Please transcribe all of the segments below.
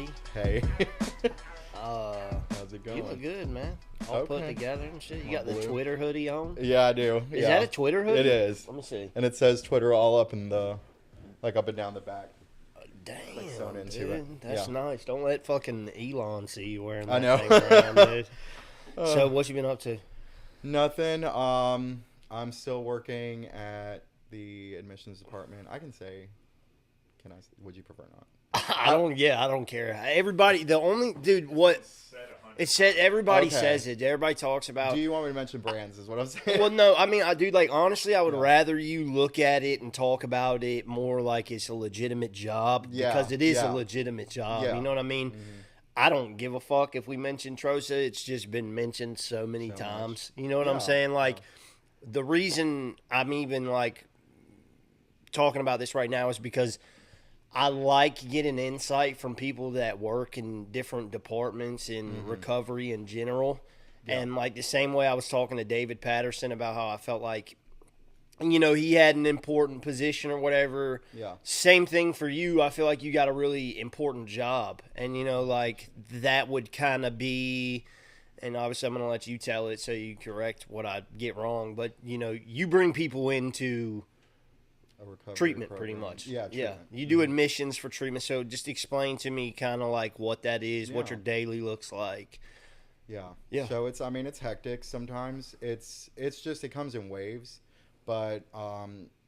buddy. Hey. Uh, How's it going? you look good, man. All put Okay. together and shit. You My got the blue. Twitter hoodie on? Yeah, I do. Is that a Twitter hoodie? It is. Let me see. And it says Twitter all up in the, like up and down the back. Damn, Like sewn into dude. it. That's Yeah. nice. Don't let fucking Elon see you wearing that I know. thing around, dude. So what you been up to? Nothing. I'm still working at the admissions department. I can say, would you prefer not? I don't care. Everybody, the only, dude, what, it said, everybody Okay. says it. Everybody talks about. Do you want me to mention brands is what I'm saying? Well, no, I mean, like, honestly, I would Yeah. rather you look at it and talk about it more like it's a legitimate job. Yeah, Because it is yeah. a legitimate job. Yeah. You know what I mean? Mhm. I don't give a fuck if we mention Trosa. It's just been mentioned so many So times. You know what Yeah, I'm saying? Like, yeah. the reason I'm even, like, talking about this right now is because I like getting insight from people that work in different departments in recovery in general. Yeah. And like the same way I was talking to David Patterson about how I felt like, you know, he had an important position or whatever. Yeah. Same thing for you. I feel like you got a really important job. And, you know, like that would kind of be, and obviously I'm going to let you tell it so you correct what I get wrong. But, you know, you bring people into A recovery treatment program. pretty much. Yeah, treatment. You do admissions for treatment. So just explain to me kind of like what that is, what Yeah. your daily looks like. Yeah. So it's hectic sometimes. It's just, it comes in waves. But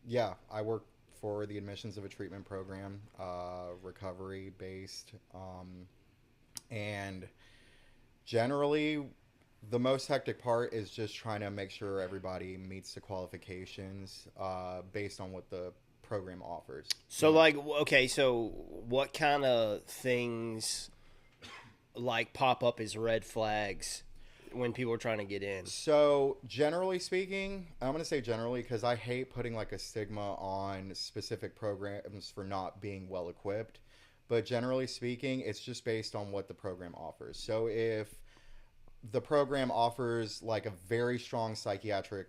yeah, I work for the admissions of a treatment program, recovery based. And generally the most hectic part is just trying to make sure everybody meets the qualifications based on what the program offers. So like, okay, so what kind of things like pop up as red flags when people are trying to get in? So generally speaking, I'm going to say generally because I hate putting like a stigma on specific programs for not being well equipped. But generally speaking, it's just based on what the program offers. So if the program offers like a very strong psychiatric,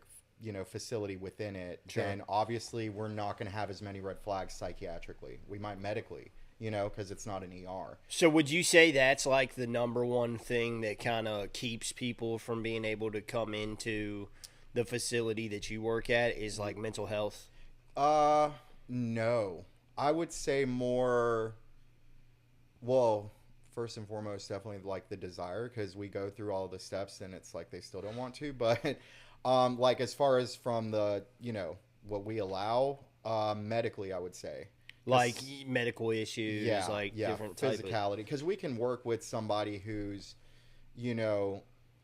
facility within it, Sure. then obviously we're not going to have as many red flags psychiatrically. We might medically, because it's not an ER. So would you say that's like the number one thing that kind of keeps people from being able to come into the facility that you work at is like mental health? No. I would say more, well, first and foremost, definitely like the desire, because we go through all the steps and it's like they still don't want to. But like as far as from the, what we allow, medically, I would say. Like medical issues, Yeah, like yeah, different type of... physicality. Because we can work with somebody who's,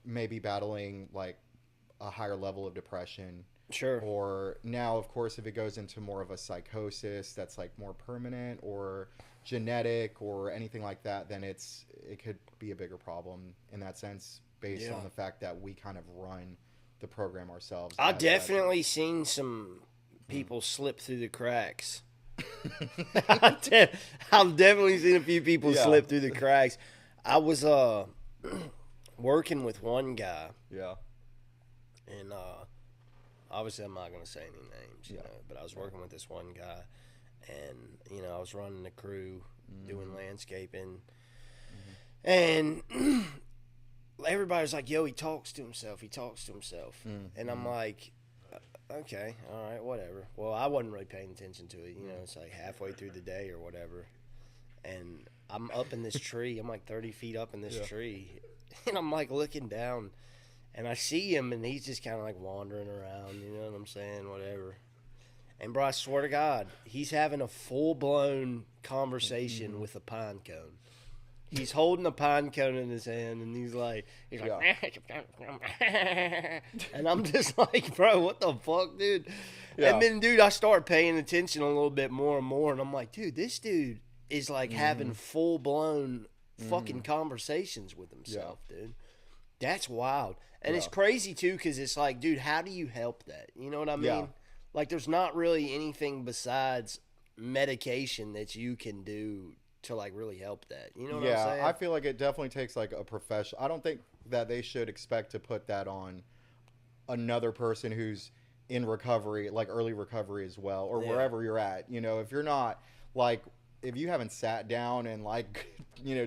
maybe battling like a higher level of depression. Sure. Or now, of course, if it goes into more of a psychosis that's like more permanent or genetic or anything like that, then it could be a bigger problem in that sense based on the fact that we kind of run the program ourselves. I've definitely seen some people slip through the cracks. I've definitely seen a few people slip through the cracks. I was working with one guy. Yeah. And obviously I'm not going to say any names, but I was working with this one guy, and, I was running the crew, doing landscaping, and everybody was like, yo, he talks to himself. And I'm like, okay, all right, whatever. Well, I wasn't really paying attention to it. It's like halfway through the day or whatever. And I'm up in this tree. I'm like 30 feet up in this tree. And I'm like looking down. And I see him, and he's just kind of like wandering around. You know what I'm saying? Whatever. And, bro, I swear to God, he's having a full-blown conversation with a pine cone. He's holding a pine cone in his hand, and he's like, and I'm just like, bro, what the fuck, dude? Yeah. And then, dude, I start paying attention a little bit more and more, and I'm like, dude, this dude is like having full-blown fucking conversations with himself, dude. That's wild. And it's crazy, too, because it's like, dude, how do you help that? You know what I mean? Yeah. Like, there's not really anything besides medication that you can do to, like, really help that. You know what I'm saying? Yeah, I feel like it definitely takes, like, a professional. I don't think that they should expect to put that on another person who's in recovery, like early recovery as well, or wherever you're at. If you're not, like, if you haven't sat down and like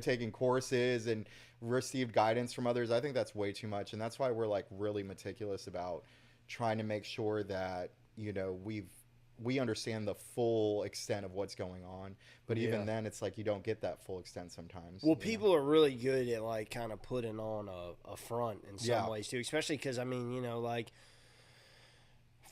taken courses and received guidance from others, I think that's way too much. And that's why we're like really meticulous about trying to make sure that we understand the full extent of what's going on. But even then, it's like you don't get that full extent sometimes. Well, people are really good at like kind of putting on a front in some ways too, especially because I mean, like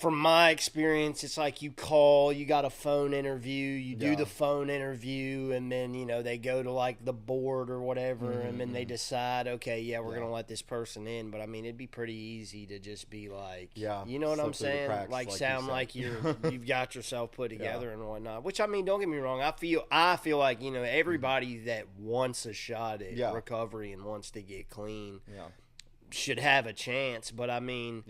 from my experience, it's like you call, you got a phone interview, you do the phone interview, and then, they go to like the board or whatever, and then they decide, okay, we're going to let this person in. But I mean, it'd be pretty easy to just be like, you know what I'm saying? Like sound like you've got yourself put together and whatnot. Which, I mean, don't get me wrong. I feel like, everybody that wants a shot at recovery and wants to get clean should have a chance. But I mean,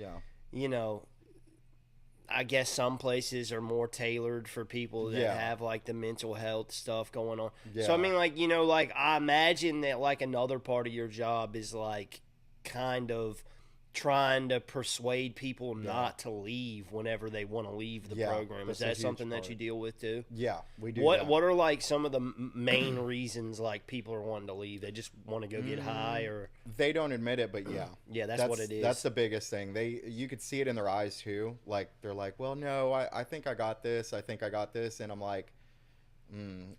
I guess some places are more tailored for people that have like the mental health stuff going on. Yeah. So I mean, like, like I imagine that like another part of your job is like kind of trying to persuade people not to leave whenever they want to leave the program. Is that something that you deal with too? Yeah, we do. What are like some of the main reasons like people are wanting to leave? They just want to go get high, or they don't admit it, but that's what it is. That's the biggest thing. You could see it in their eyes too. Like they're like, well, no, I think I got this. I think I got this, and I'm like,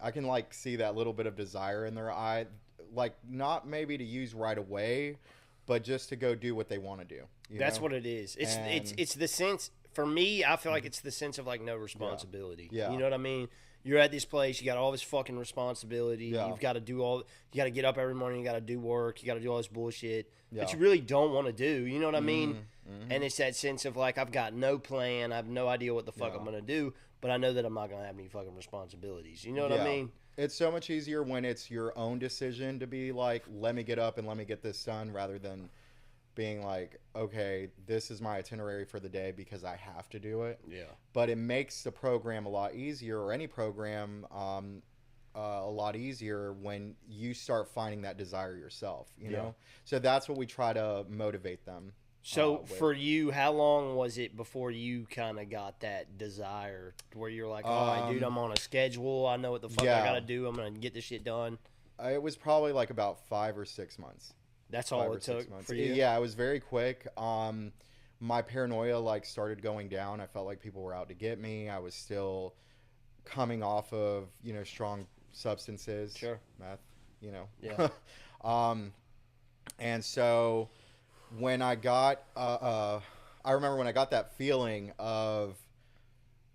I can like see that little bit of desire in their eye, like not maybe to use right away, but just to go do what they want to do. That's what it is. It's the sense, for me, I feel like it's the sense of like no responsibility. Yeah. You know what I mean? You're at this place, you got all this fucking responsibility. Yeah. You've got to you got to get up every morning, you got to do work, you got to do all this bullshit that you really don't want to do. You know what I mean? Mm-hmm. And it's that sense of like, I've got no plan, I have no idea what the fuck I'm going to do, but I know that I'm not going to have any fucking responsibilities. You know what I mean? It's so much easier when it's your own decision to be like, let me get up and let me get this done, rather than being like, okay, this is my itinerary for the day because I have to do it. Yeah. But it makes the program a lot easier, or any program a lot easier, when you start finding that desire yourself, you know? So that's what we try to motivate them. So for you, how long was it before you kind of got that desire where you're like, all right, dude, I'm on a schedule. I know what the fuck I got to do. I'm going to get this shit done. It was probably like about 5 or 6 months. That's all it took for you? Yeah, it was very quick. My paranoia like started going down. I felt like people were out to get me. I was still coming off of, strong substances. Sure. Meth, Yeah. And so when I got, I remember when I got that feeling of,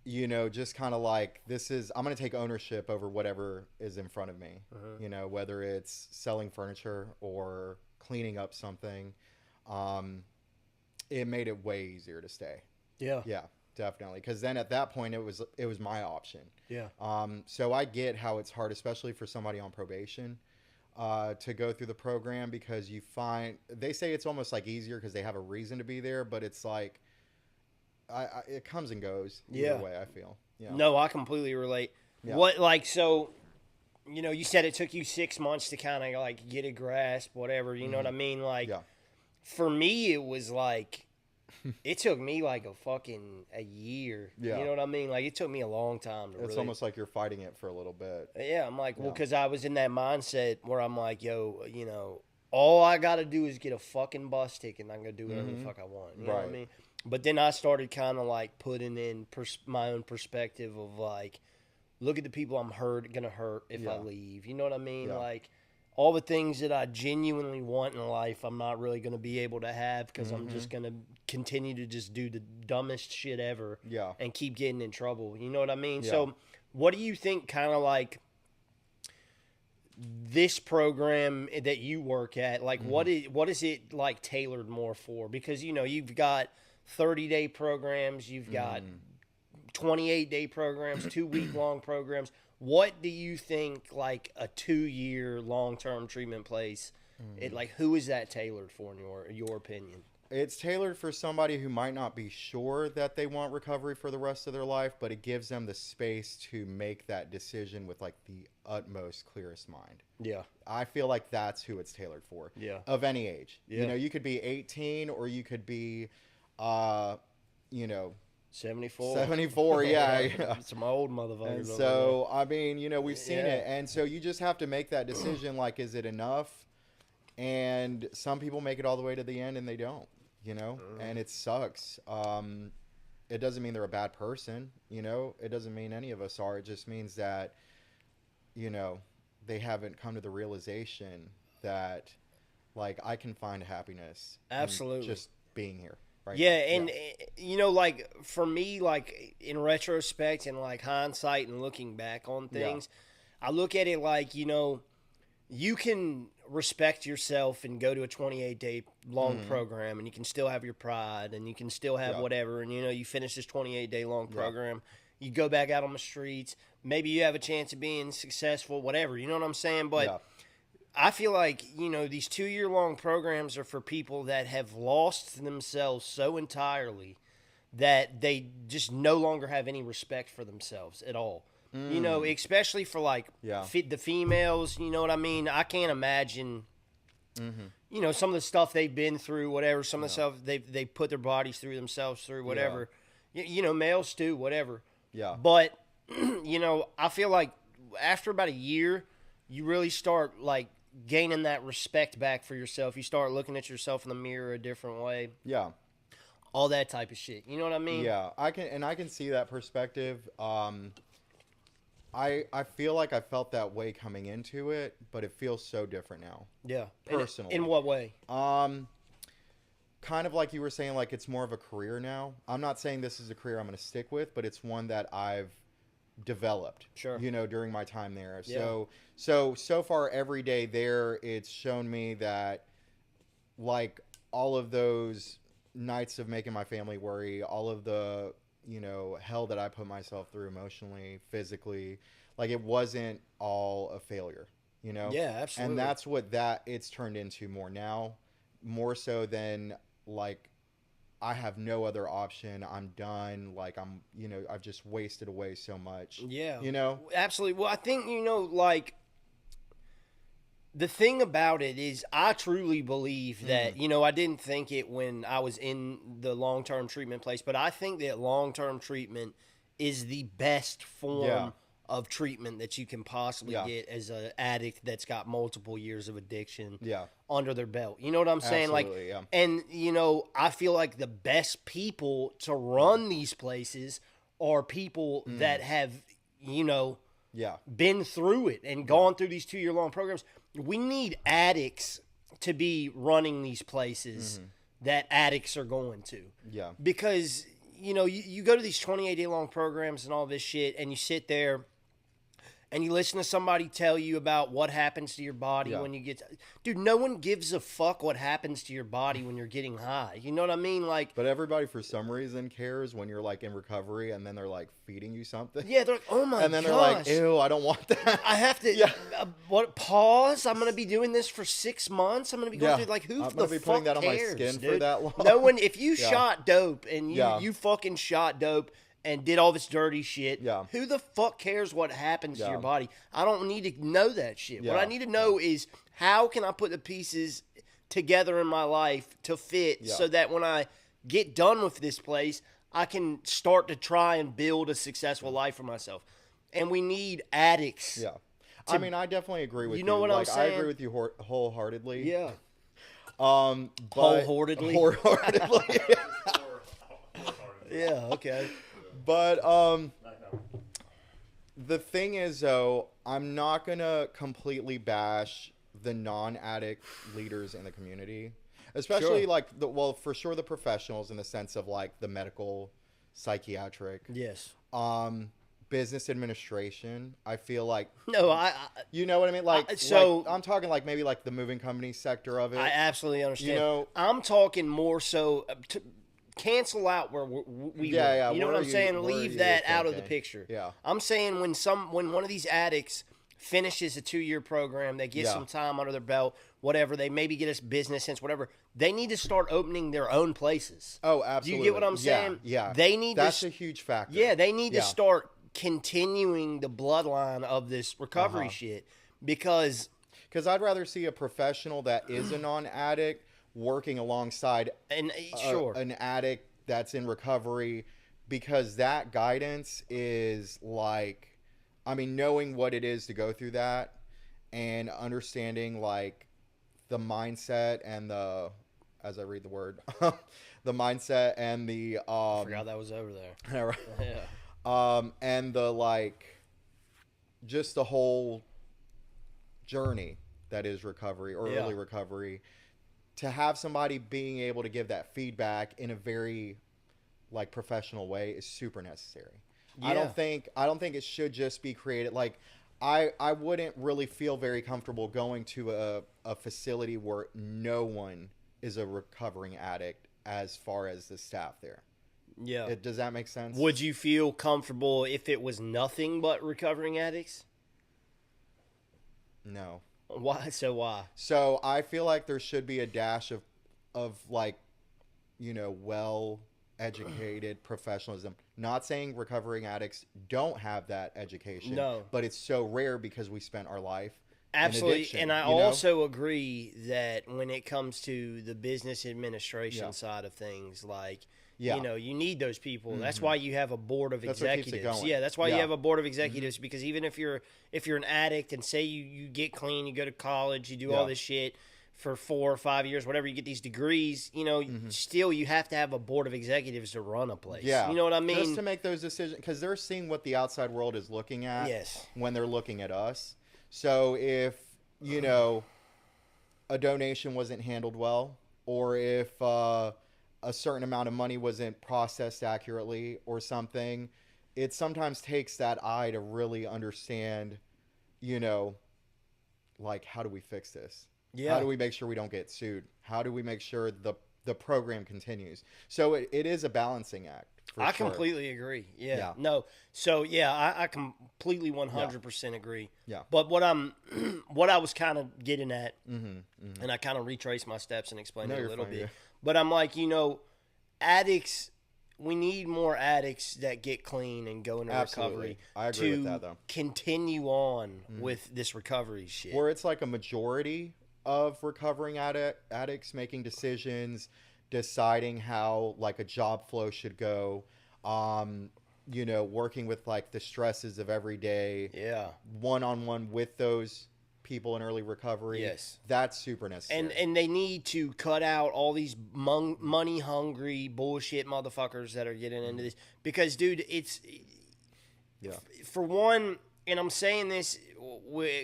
just kind of like, I'm going to take ownership over whatever is in front of me, whether it's selling furniture or cleaning up something. It made it way easier to stay. Yeah. Yeah, definitely. Because then at that point, it was my option. Yeah. So I get how it's hard, especially for somebody on probation, to go through the program, because they say it's almost like easier because they have a reason to be there, but it's like, it comes and goes either way, I feel. Yeah. No, I completely relate. Yeah. So, you said it took you 6 months to kind of like get a grasp, whatever, you know what I mean? Like, for me, it was like, it took me like a year. Yeah. You know what I mean? Like, it took me a long time to It's almost like you're fighting it for a little bit. Yeah, I'm like, well, because I was in that mindset where I'm like, yo, all I got to do is get a fucking bus ticket and I'm going to do whatever the fuck I want. You know what I mean? But then I started kind of like putting in my own perspective of like, look at the people I'm going to hurt if I leave. You know what I mean? Yeah. Like, all the things that I genuinely want in life, I'm not really going to be able to have because I'm just going to continue to just do the dumbest shit ever and keep getting in trouble. You know what I mean? Yeah. So what do you think kind of like this program that you work at, like what is it like tailored more for? Because, you've got 30-day programs, you've got 28-day programs, 2-week-long programs. What do you think, like, a 2-year long-term treatment place, who is that tailored for in your opinion? It's tailored for somebody who might not be sure that they want recovery for the rest of their life, but it gives them the space to make that decision with, like, the utmost clearest mind. Yeah. I feel like that's who it's tailored for. Yeah. Of any age. Yeah. You could be 18 or you could be, 74. 74, yeah. Some old motherfuckers. And so, I mean, you know, we've seen it. And so you just have to make that decision, like, is it enough? And some people make it all the way to the end and they don't, you know? And it sucks. It doesn't mean they're a bad person, you know? It doesn't mean any of us are. It just means that, you know, they haven't come to the realization that, like, I can find happiness. Absolutely. In just being here. Right yeah, and you know, like for me, like in retrospect and like hindsight and looking back on things, I look at it like, you know, you can respect yourself and go to a 28-day long program, and you can still have your pride, and you can still have whatever, and you know, you finish this 28-day long program, you go back out on the streets, maybe you have a chance of being successful, whatever, you know what I'm saying? But I feel like, you know, these 2-year-long programs are for people that have lost themselves so entirely that they just no longer have any respect for themselves at all. You know, especially for, like, the females, you know what I mean? I can't imagine, you know, some of the stuff they've been through, whatever, some of the stuff they put their bodies through, themselves through, whatever. You know, males too, whatever. Yeah. But, you know, I feel like after about a year, you really start, like, gaining that respect back for yourself. You start looking at yourself in the mirror a different way. Yeah. All that type of shit. You know what I mean? Yeah. I can see that perspective. I feel like I felt that way coming into it, but it feels so different now. Yeah. Personally. In what way? Kind of like you were saying, like it's more of a career now. I'm not saying this is a career I'm going to stick with, but it's one that I've developed, you know, during my time there. So far every day there, it's shown me that, like, all of those nights of making my family worry, all of the, you know, hell that I put myself through emotionally, physically, like, it wasn't all a failure, you know? Yeah, absolutely. And that's what it's turned into more now, more so than, like, I have no other option. I'm done. Like, you know, I've just wasted away so much. Yeah. You know? Absolutely. Well, I think, you know, like, the thing about it is I truly believe that, you know, I didn't think it when I was in the long-term treatment place, but I think that long-term treatment is the best form of treatment that you can possibly get as an addict that's got multiple years of addiction under their belt. You know what I'm saying? Absolutely, like, and, you know, I feel like the best people to run these places are people that have, you know, been through it and gone through these 2-year-long programs. We need addicts to be running these places that addicts are going to. Yeah. Because, you know, you go to these 28-day long programs and all this shit, and you sit there and you listen to somebody tell you about what happens to your body when you get... Dude, no one gives a fuck what happens to your body when you're getting high. You know what I mean? Like... But everybody, for some reason, cares when you're, like, in recovery, and then they're, like, feeding you something. Yeah, they're like, oh my gosh. And then they're like, ew, I don't want that. I have to... pause? I'm going to be doing this for 6 months? I'm going to be going through... Like, who the fuck cares, I'm going to be putting that on my skin for that long. No one... If you shot dope, and you fucking shot dope... and did all this dirty shit, who the fuck cares what happens to your body? I don't need to know that shit. What I need to know is, how can I put the pieces together in my life to fit so that when I get done with this place, I can start to try and build a successful life for myself. And we need addicts. Yeah. I mean, I definitely agree with you. You know what I'm saying? I agree with you wholeheartedly. Yeah. Wholeheartedly? Wholeheartedly. Yeah, okay. But the thing is, though, I'm not going to completely bash the non-addict leaders in the community. Especially, like, for sure the professionals in the sense of, like, the medical, psychiatric. Yes. Business administration, I feel like... No, you know what I mean? Like, like, I'm talking, like, maybe, like, the moving company sector of it. I absolutely understand. You know, I'm talking more so... cancel out where we were. You know what I'm saying? Leave that out of the picture. Yeah. I'm saying when one of these addicts finishes a 2-year program, they get some time under their belt, whatever, they maybe get a business sense, whatever, they need to start opening their own places. Oh, absolutely. Do you get what I'm saying? Yeah. They need That's a huge factor. Yeah, they need to start continuing the bloodline of this recovery shit, because I'd rather see a professional that is a non-addict working alongside an addict that's in recovery, because that guidance is like, I mean, knowing what it is to go through that and understanding like the mindset and the, as I read the word, the mindset and the I forgot that was over there. and the like, just the whole journey that is recovery or early recovery, to have somebody being able to give that feedback in a very like professional way is super necessary. I don't think it should just be created like, I wouldn't really feel very comfortable going to a facility where no one is a recovering addict as far as the staff there. Yeah. Does that make sense? Would you feel comfortable if it was nothing but recovering addicts? No. Why? So why? So I feel like there should be a dash of like, you know, well-educated professionalism. Not saying recovering addicts don't have that education. No. But it's so rare because we spent our life Absolutely. in addiction, And I you know? also agree that when it comes to the business administration side of things, like, you know, you need those people. Mm-hmm. That's why you have a board of executives. Yeah, that's why you have a board of executives, because even if you're an addict and say you get clean, you go to college, you do all this shit for 4 or 5 years, whatever, you get these degrees, you know, still you have to have a board of executives to run a place. Yeah. You know what I mean? Just to make those decisions, because they're seeing what the outside world is looking at when they're looking at us. So if, you know, a donation wasn't handled well, or if a certain amount of money wasn't processed accurately or something, it sometimes takes that eye to really understand, you know, like, how do we fix this? Yeah. How do we make sure we don't get sued? How do we make sure the program continues? So it is a balancing act. I completely agree. Yeah. No. So I completely 100% agree. Yeah. But what I was kind of getting at, and I kind of retraced my steps and explained it a little bit. Yeah. But I'm like, you know, addicts. We need more addicts that get clean and go into recovery. I agree with that, though. Continue on with this recovery shit. Where it's like a majority of recovering addicts making decisions, deciding how like a job flow should go, you know, working with like the stresses of every day, one-on-one with those people in early recovery. Yes, that's super necessary. And they need to cut out all these money hungry bullshit motherfuckers that are getting into this, because dude, it's for one, and I'm saying this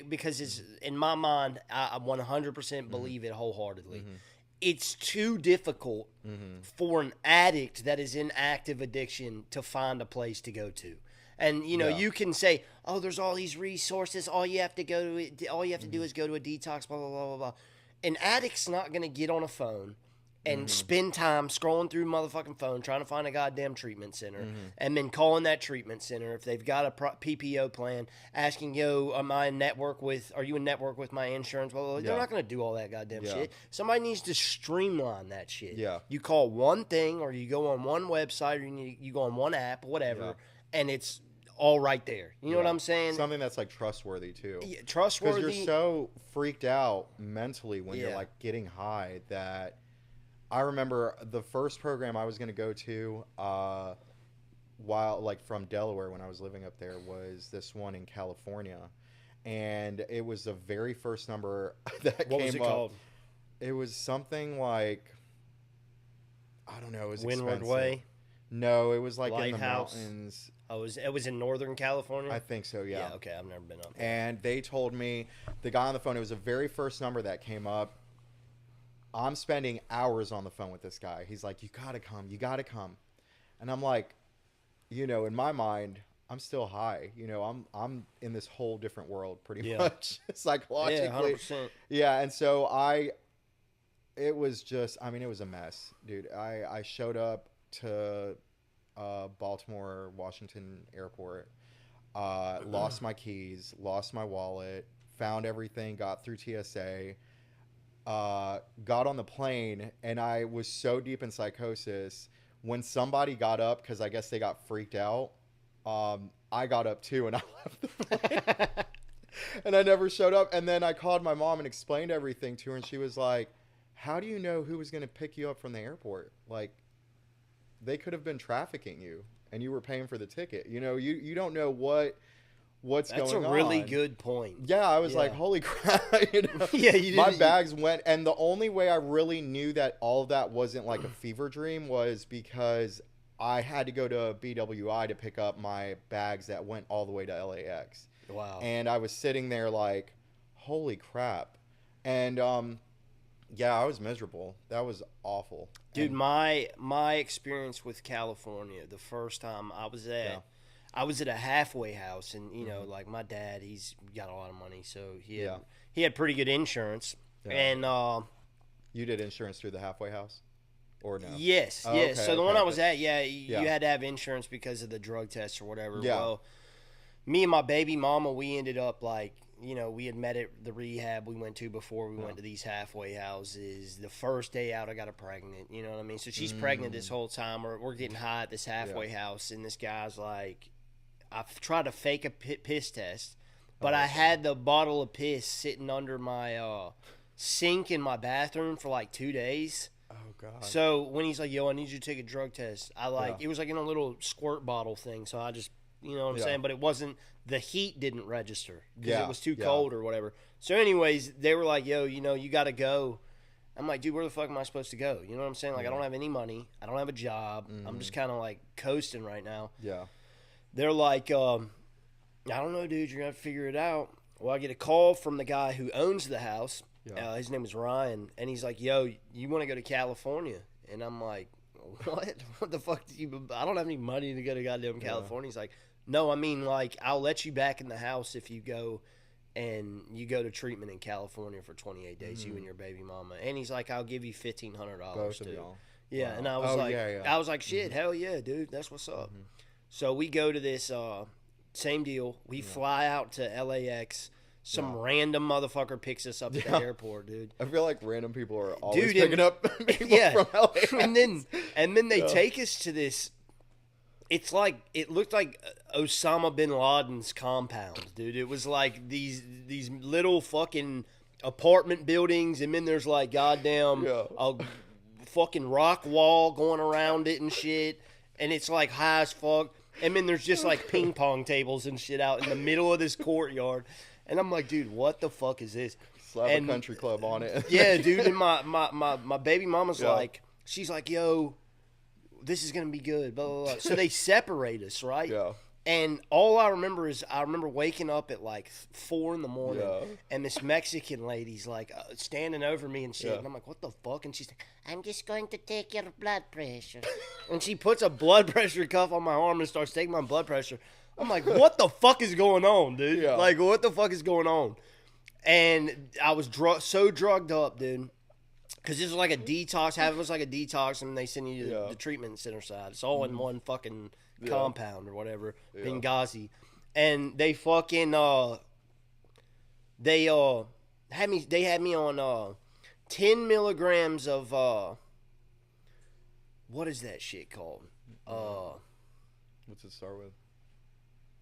because it's in my mind, I 100% believe it wholeheartedly. It's too difficult for an addict that is in active addiction to find a place to go to. And, you know, you can say, oh, there's all these resources. All you have to do is go to a detox, blah, blah, blah, blah, blah. An addict's not going to get on a phone and spend time scrolling through motherfucking phone trying to find a goddamn treatment center, and then calling that treatment center if they've got a PPO plan, asking, yo, are you in network with my insurance? Blah, blah, blah. They're not going to do all that goddamn shit. Somebody needs to streamline that shit. Yeah. You call one thing, or you go on one website, or you go on one app, whatever, and it's all right there. You know what I'm saying? Something that's like trustworthy too. Yeah, trustworthy. Because you're so freaked out mentally when you're like getting high that I remember the first program I was going to go to while like from Delaware when I was living up there was this one in California. And it was the very first number that came up. What was it called? It was something like, I don't know, it was Windward expensive. Way? No, it was like Lighthouse. in the mountains. Oh, it was in Northern California? I think so, yeah. Yeah, okay, I've never been up there. And they told me, the guy on the phone, it was the very first number that came up. I'm spending hours on the phone with this guy. He's like, you gotta come. And I'm like, you know, in my mind, I'm still high. You know, I'm in this whole different world pretty much psychologically. Yeah, 100%. Yeah, and so it was a mess, dude. I showed up to Baltimore, Washington airport, lost my keys, lost my wallet, found everything, got through TSA, got on the plane, and I was so deep in psychosis. When somebody got up, because I guess they got freaked out, I got up too, and I left the plane. And I never showed up. And then I called my mom and explained everything to her, and she was like, how do you know who was going to pick you up from the airport? Like, they could have been trafficking you. and you were paying for the ticket. You know, you don't know what's That's going on. That's a really good point. Yeah, I was like, holy crap. You know? Yeah, you my bags went, and the only way I really knew that all of that wasn't like a fever dream was because I had to go to BWI to pick up my bags that went all the way to LAX. Wow. And I was sitting there like, holy crap. And yeah, I was miserable. That was awful. Dude, my experience with California, the first time I was at a halfway house, and you know, like my dad, he's got a lot of money, so he had pretty good insurance. Yeah. And you did insurance through the halfway house, or no? Yes, oh, yes. Okay, so the one I was at, you had to have insurance because of the drug test or whatever. Yeah. Well, me and my baby mama, we ended up like, you know, we had met at the rehab we went to before we went to these halfway houses. The first day out, I got her pregnant. You know what I mean? So she's pregnant this whole time. We're getting high at this halfway house, and this guy's like, I've tried to fake a piss test, but I had the bottle of piss sitting under my sink in my bathroom for like 2 days. Oh, God. So when he's like, yo, I need you to take a drug test, it was like in a little squirt bottle thing. So I just, you know what I'm saying? But it wasn't, the heat didn't register because it was too cold or whatever. So anyways, they were like, yo, you know, you got to go. I'm like, dude, where the fuck am I supposed to go? You know what I'm saying? Like, I don't have any money. I don't have a job. I'm just kind of like coasting right now. Yeah. They're like, I don't know, dude. You're going to have to figure it out. Well, I get a call from the guy who owns the house. Yeah. His name is Ryan. And he's like, yo, you want to go to California? And I'm like, what? What the fuck? I don't have any money to go to goddamn California. He's like, no, I mean, like, I'll let you back in the house if you go and you go to treatment in California for 28 days, you and your baby mama. And he's like, I'll give you $1,500. Both too. of y'all. Yeah, Wow. and I was like, shit, hell yeah, dude, that's what's up. So we go to this same deal. We fly out to LAX. Some random motherfucker picks us up at the airport, dude. I feel like random people are always picking up people from LAX. and then they take us to this. It's like, it looked like Osama bin Laden's compound, dude. It was like these little fucking apartment buildings, and then there's like goddamn a fucking rock wall going around it and shit, and it's like high as fuck. And then there's just like ping pong tables and shit out in the middle of this courtyard, and I'm like, dude, what the fuck is this? Slap a country club on it. Yeah, dude. And my baby mama's like, she's like, yo, this is going to be good, blah, blah, blah. So they separate us, right? Yeah. And all I remember is waking up at like 4 in the morning, and this Mexican lady's like standing over me and shit. And I'm like, what the fuck? And she's like, I'm just going to take your blood pressure. And she puts a blood pressure cuff on my arm and starts taking my blood pressure. I'm like, what the fuck is going on, dude? Yeah. Like, what the fuck is going on? And I was so drugged up, dude. Because this was like a detox. It was like a detox, and they send you to the treatment center side. It's all in one fucking compound or whatever, Benghazi. And they fucking they had me on 10 milligrams of what is that shit called? What's it start with?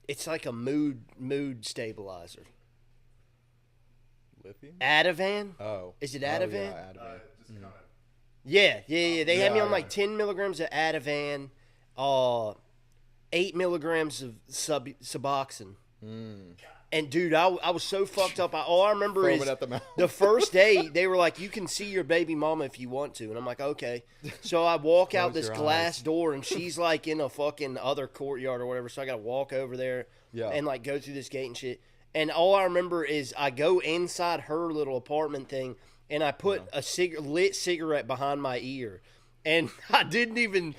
It's like a mood stabilizer. Lithium? Ativan? Oh. Is it Ativan? Yeah, Ativan. Yeah. They had me on like 10 milligrams of Ativan, 8 milligrams of Suboxone. And dude, I was so fucked up. All I remember is the first day they were like, you can see your baby mama if you want to. And I'm like, okay. So I walk out this glass door, and she's like in a fucking other courtyard or whatever. So I got to walk over there and like go through this gate and shit. And all I remember is I go inside her little apartment thing, and I put a lit cigarette behind my ear. And I didn't even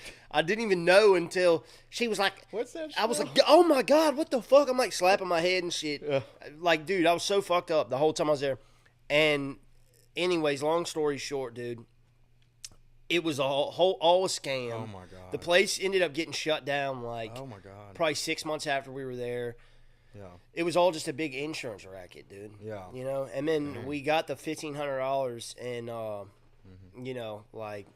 know until she was like, what's that shit? I was like, oh my God, what the fuck? I'm like slapping my head and shit. Yeah. Like, dude, I was so fucked up the whole time I was there. And anyways, long story short, dude, it was all a scam. Oh my God. The place ended up getting shut down like oh my God. Probably 6 months after we were there. Yeah. It was all just a big insurance racket, dude. Yeah. You know, and then we got the $1,500, and you know, like,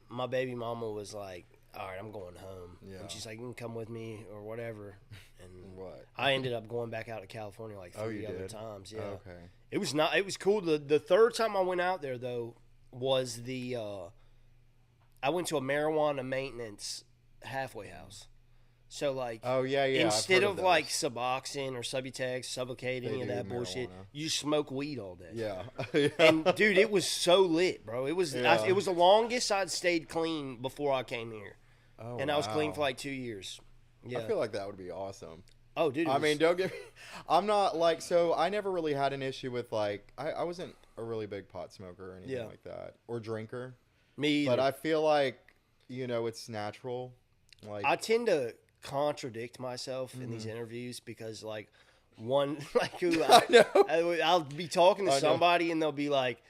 my baby mama was like, all right, I'm going home. Yeah. And she's like, you can come with me or whatever. And I ended up going back out to California like 3 other times. Yeah. Okay. It was cool. The third time I went out there, though, was I went to a marijuana maintenance halfway house. So like, oh yeah, instead of like Suboxone or Subutex, Sublocade, any of that bullshit, you smoke weed all day. Yeah. And dude, it was so lit, bro. It was it was the longest I'd stayed clean before I came here, and I was clean for like 2 years. Yeah, I feel like that would be awesome. Oh, dude. I mean, don't get me. I'm not like so. I never really had an issue with like I wasn't a really big pot smoker or anything like that or drinker. Me either. But I feel like it's natural. Like I tend to contradict myself in these interviews because like I'll be talking to somebody and they'll be like,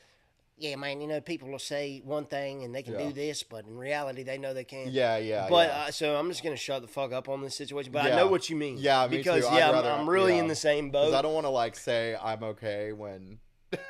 yeah, man, people will say one thing and they can do this, but in reality they know they can't. Yeah. But so I'm just gonna shut the fuck up on this situation. But I know what you mean. Yeah, me because too. I'm really in the same boat. I don't want to like say I'm okay when.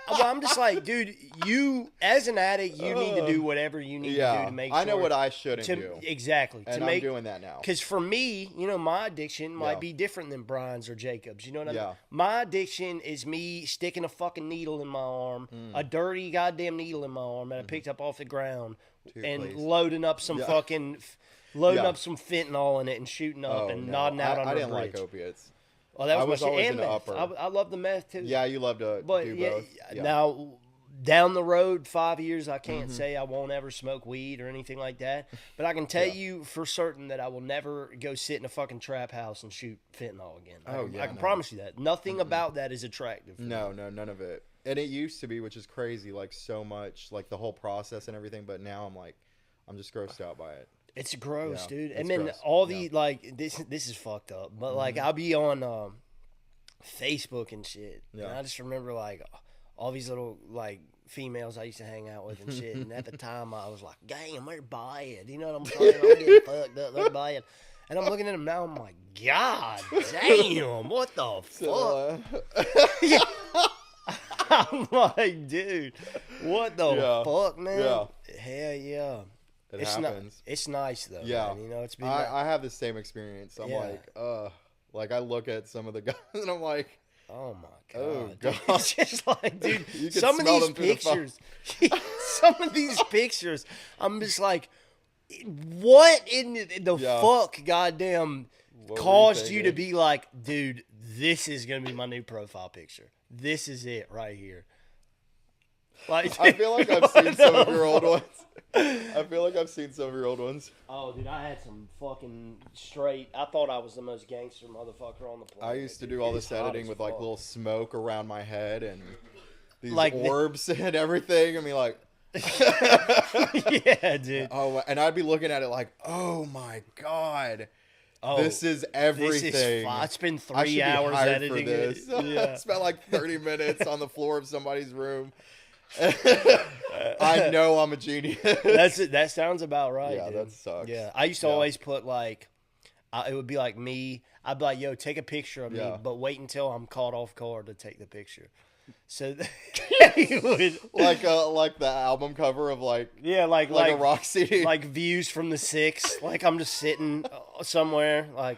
Well, I'm just like, dude, you as an addict, you need to do whatever you need to do to make sure. I know what I shouldn't do. Exactly. And I'm doing that now. Because for me, my addiction might be different than Brian's or Jacob's. You know what I mean? Yeah. My addiction is me sticking a fucking needle in my arm, a dirty goddamn needle in my arm that I picked up off the ground, loading up some fucking, up some fentanyl in it and shooting up and nodding out on the bridge. I didn't like opiates. Oh, that was, I was always in the meth. upper. I love the meth too. Yeah, you love to do both. Yeah. Now, down the road, 5 years, I can't say I won't ever smoke weed or anything like that. But I can tell you for certain that I will never go sit in a fucking trap house and shoot fentanyl again. I can promise you that. Nothing about that is attractive. No, none of it. And it used to be, which is crazy, like so much, like the whole process and everything. But now I'm just grossed out by it. It's gross, dude. It's and then gross. all the like this is fucked up. But like I'll be on Facebook and shit. Yeah. And I just remember like all these little like females I used to hang out with and shit. And at the time I was like, damn, they're bad. You know what I'm saying? I'm getting fucked up. They're bad. And I'm looking at them now. I'm like, God damn, what the fuck? I'm like, dude, what the fuck, man? Yeah. Hell yeah. It happens. It's nice though. Yeah. Man. It's been. I have the same experience. I'm like I look at some of the guys and I'm like, oh my god. Oh god. It's just like, dude, some of these pictures, some of these pictures, I'm just like, what in the fuck, goddamn, caused you to be like, dude, this is gonna be my new profile picture. This is it right here. Like, I feel like I've seen some of your old ones. Oh, dude, I had some fucking straight. I thought I was the most gangster motherfucker on the planet. I used to do all this editing with like little smoke around my head and these like orbs and everything. I mean, like, yeah, dude. Oh, and I'd be looking at it like, oh my god. Oh, this is everything. This is it's been 3 hours editing it. Yeah. I spent like 30 minutes on the floor of somebody's room. I know I'm a genius. That sounds about right. Yeah, dude. That sucks. Yeah, I used to always put like, it would be like me. I'd be like, "Yo, take a picture of me, but wait until I'm caught off guard to take the picture." So he would like the album cover of like like a rock CD, like views from the 6. Like I'm just sitting somewhere like.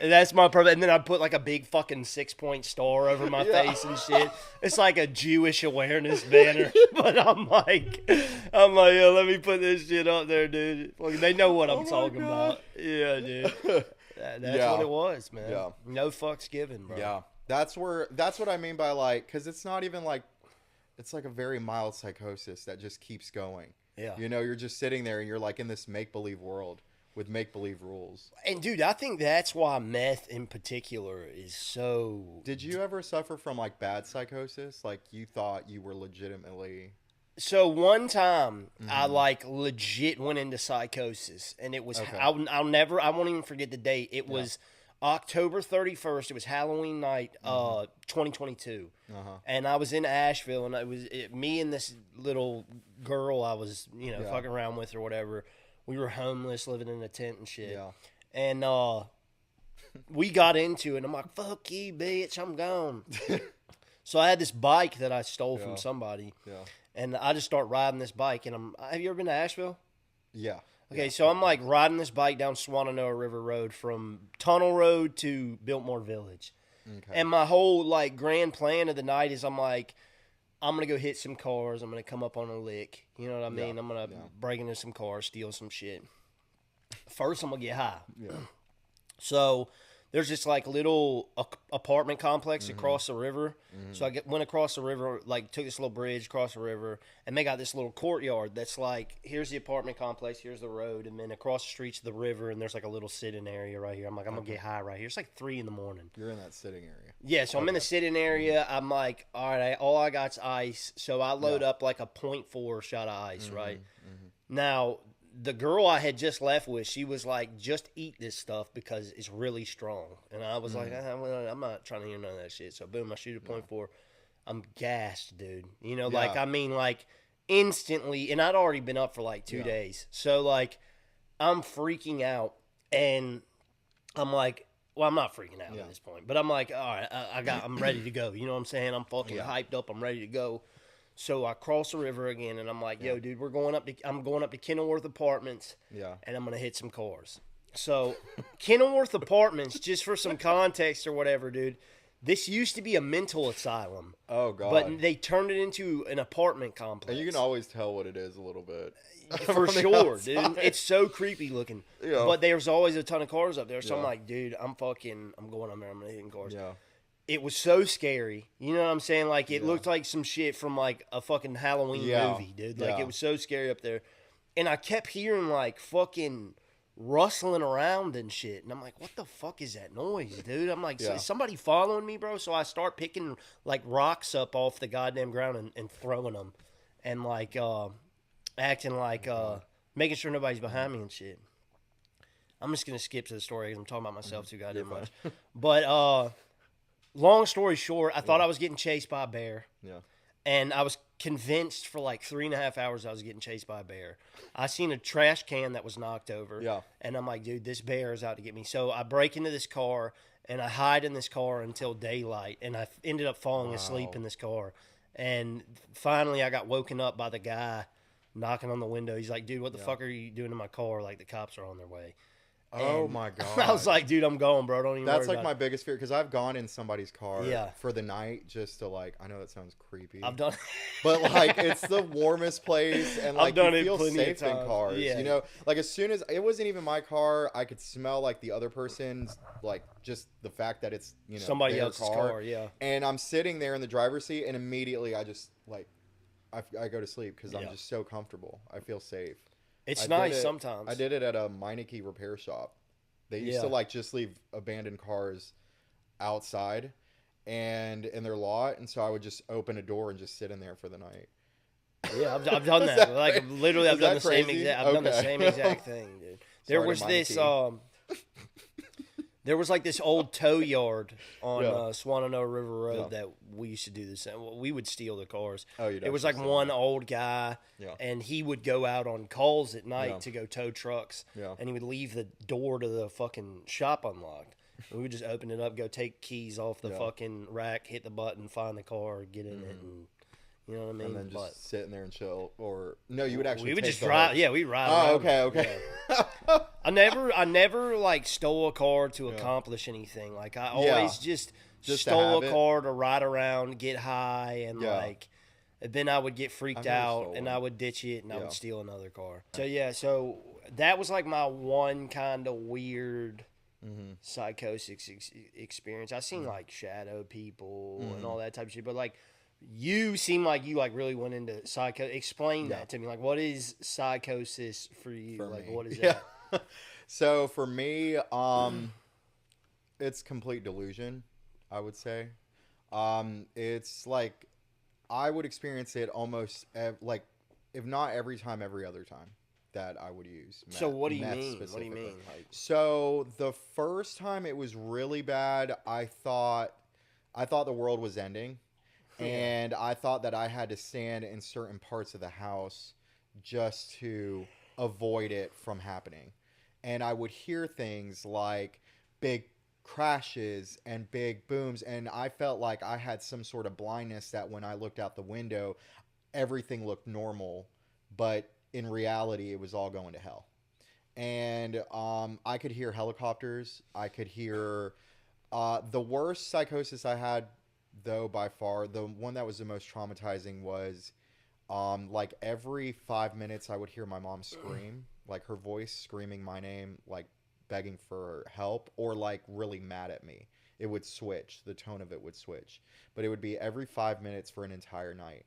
That's my purpose. And then I'd put like a big fucking 6-point star over my face and shit. It's like a Jewish awareness banner. But I'm like, yo, let me put this shit up there, dude. Like, they know what I'm talking about. Yeah, dude. That's what it was, man. Yeah. No fucks given, bro. Yeah. That's what I mean by like, because it's not even like, it's like a very mild psychosis that just keeps going. Yeah. You're just sitting there and you're like in this make-believe world. With make-believe rules. And, dude, I think that's why meth in particular is so... Did you ever suffer from, like, bad psychosis? Like, you thought you were legitimately... So, one time, I, like, legit went into psychosis. And it was... Okay. I won't even forget the date. It was October 31st. It was Halloween night, 2022. And I was in Asheville, and it was me and this little girl I was, fucking around with or whatever. We were homeless, living in a tent and shit. Yeah. And we got into it. I'm like, fuck you, bitch. I'm gone. So I had this bike that I stole from somebody. Yeah. And I just start riding this bike. And have you ever been to Asheville? Yeah. Okay, so I'm like riding this bike down Swannanoa River Road from Tunnel Road to Biltmore Village. Okay. And my whole like grand plan of the night is I'm like, I'm going to go hit some cars. I'm going to come up on a lick. You know what I mean? I'm going to break into some cars, steal some shit. First, I'm gonna get high. Yeah. So there's this like little apartment complex across the river. So went across the river, like took this little bridge across the river, and they got this little courtyard that's like, here's the apartment complex, here's the road, and then across the street's the river, and there's like a little sitting area right here. I'm like, I'm gonna get high right here. It's like 3 a.m. You're in that sitting area. Yeah, so I'm in the sitting area. I'm like, all right, all I got's ice. So I load up like a 0.4 shot of ice, right? Now, the girl I had just left with, she was like, just eat this stuff because it's really strong. And I was like, I'm not trying to hear none of that shit. So, boom, I shoot a 0.4. I'm gassed, dude. You know, like, I mean, like, instantly. And I'd already been up for like 2 days. So, like, I'm freaking out. And I'm like, well, I'm not freaking out at this point. But I'm like, all right, I'm ready to go. You know what I'm saying? I'm fucking hyped up. I'm ready to go. So I cross the river again, and I'm like, yo, dude, I'm going up to Kenilworth Apartments, and I'm going to hit some cars. So Kenilworth Apartments, just for some context or whatever, dude, this used to be a mental asylum. Oh, God. But they turned it into an apartment complex. And you can always tell what it is a little bit. For sure, dude. It's so creepy looking. Yeah. But there's always a ton of cars up there. So I'm like, dude, I'm going up there. I'm going to hit cars. Yeah. It was so scary. You know what I'm saying? Like, it looked like some shit from, like, a fucking Halloween movie, dude. Like, it was so scary up there. And I kept hearing, like, fucking rustling around and shit. And I'm like, what the fuck is that noise, dude? I'm like, is somebody following me, bro? So I start picking, like, rocks up off the goddamn ground and throwing them. And, like, acting like, making sure nobody's behind me and shit. I'm just going to skip to the story because I'm talking about myself too goddamn much. But, long story short, I thought I was getting chased by a bear. Yeah. And I was convinced for like 3.5 hours I was getting chased by a bear. I seen a trash can that was knocked over. Yeah. And I'm like, dude, this bear is out to get me. So I break into this car, and I hide in this car until daylight. And I ended up falling asleep in this car. And finally I got woken up by the guy knocking on the window. He's like, dude, what the fuck are you doing in my car? Like, the cops are on their way. Oh, my God. I was like, dude, I'm going, bro. Don't even That's worry like about my biggest fear, because I've gone in somebody's car for the night just to, like, I know that sounds creepy. I've done but, like, it's the warmest place, and, like, you feel safe in cars. Yeah. You know? Like, as soon as, it wasn't even my car, I could smell, like, the other person's, like, just the fact that it's, you know, somebody else's car, yeah. And I'm sitting there in the driver's seat, and immediately I just, like, I go to sleep because I'm just so comfortable. I feel safe. It's nice sometimes. I did it at a Meineke repair shop. They used to like just leave abandoned cars outside and in their lot, and so I would just open a door and just sit in there for the night. Yeah, I've done that. Like, literally, I've done the same exact. I've done the same exact thing, dude. There was this. There was like this old tow yard on Swannanoa River Road that we used to do this. We would steal the cars. Oh, it was like one old guy, and he would go out on calls at night to go tow trucks, and he would leave the door to the fucking shop unlocked. And we would just open it up, go take keys off the fucking rack, hit the button, find the car, get in it, and you know what I mean? And then just sit in there and chill. Or no, you would actually. We would just drive. Yeah, we'd ride. Oh, okay. Yeah. I never like stole a car to accomplish anything. Like, I always just stole a car to ride around, get high, and like, and then I would get freaked out and I would ditch it and I would steal another car. So that was like my one kind of weird psychosis experience. I seen like shadow people and all that type of shit, but like. You seem like you like really went into psycho. Explain that to me. Like, what is psychosis for you? What is that? So for me, it's complete delusion, I would say. It's like I would experience it almost like, if not every time, every other time that I would use. So what do you mean? What do you mean? Like, so the first time it was really bad. I thought the world was ending. And I thought that I had to stand in certain parts of the house just to avoid it from happening. And I would hear things like big crashes and big booms. And I felt like I had some sort of blindness that when I looked out the window, everything looked normal. But in reality, it was all going to hell. And I could hear helicopters. I could hear the worst psychosis I had, though, by far, the one that was the most traumatizing was like every 5 minutes I would hear my mom scream, like her voice screaming my name, like begging for help, or like really mad at me. It would switch. The tone of it would switch. But it would be every 5 minutes for an entire night.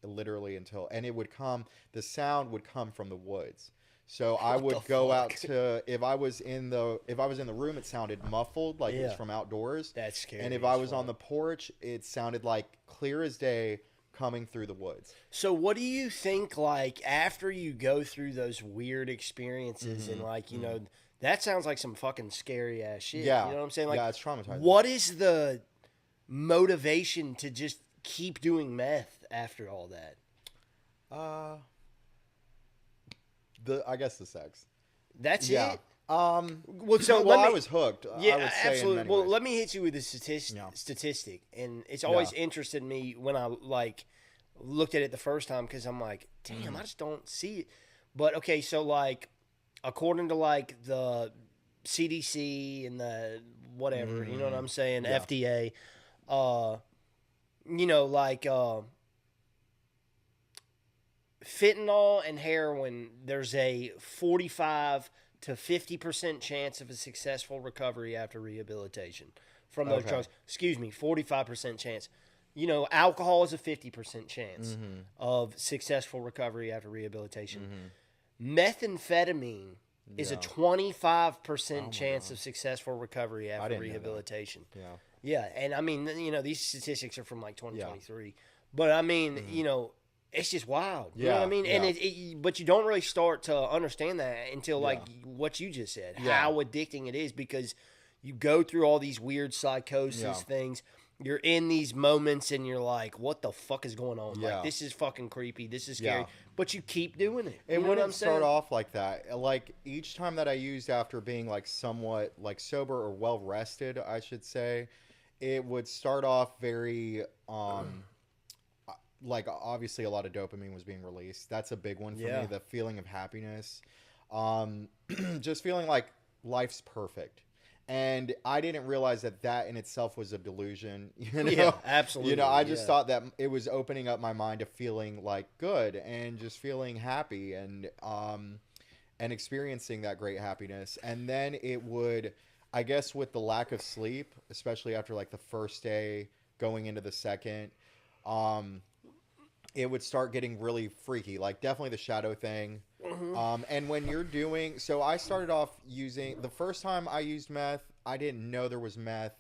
Literally until, and it would come, the sound would come from the woods. So I would go out to, if I was in the room, it sounded muffled, like it was from outdoors. That's scary. And if I was on the porch, it sounded like clear as day coming through the woods. So what do you think, like, after you go through those weird experiences and, like, you know, that sounds like some fucking scary ass shit. Yeah. You know what I'm saying? Like, yeah, it's traumatizing. What is the motivation to just keep doing meth after all that? I guess the sex. That's Yeah. it? Well, so I was hooked. Yeah, I would say absolutely. in many Well, ways. let me hit you with a statistic, and it's always interested me when I like looked at it the first time because I'm like, damn, I just don't see it. But okay, so like according to like the CDC and the whatever, you know what I'm saying, FDA, you know, like fentanyl and heroin, there's a 45 to 50% chance of a successful recovery after rehabilitation from those drugs. Excuse me, 45% chance. You know, alcohol is a 50% chance of successful recovery after rehabilitation. Methamphetamine is a 25% chance of successful recovery after rehabilitation. Yeah, and I mean, you know, these statistics are from like 2023. But I mean, you know, it's just wild. You know what I mean? And but you don't really start to understand that until like what you just said, how addicting it is, because you go through all these weird psychosis things. You're in these moments and you're like, what the fuck is going on? Like, this is fucking creepy. This is scary. But you keep doing it. It wouldn't start off like that. Like, each time that I used after being, like, somewhat, like, sober or well-rested, I should say, it would start off very, like, obviously a lot of dopamine was being released. That's a big one for me, the feeling of happiness. Just feeling like life's perfect. And I didn't realize that in itself was a delusion. You know? Yeah, absolutely. You know, I just thought that it was opening up my mind to feeling like good and just feeling happy and experiencing that great happiness. And then it would, I guess, with the lack of sleep, especially after like the first day going into the second, it would start getting really freaky. Like definitely the shadow thing. And when you're doing, so I started off using, the first time I used meth, I didn't know there was meth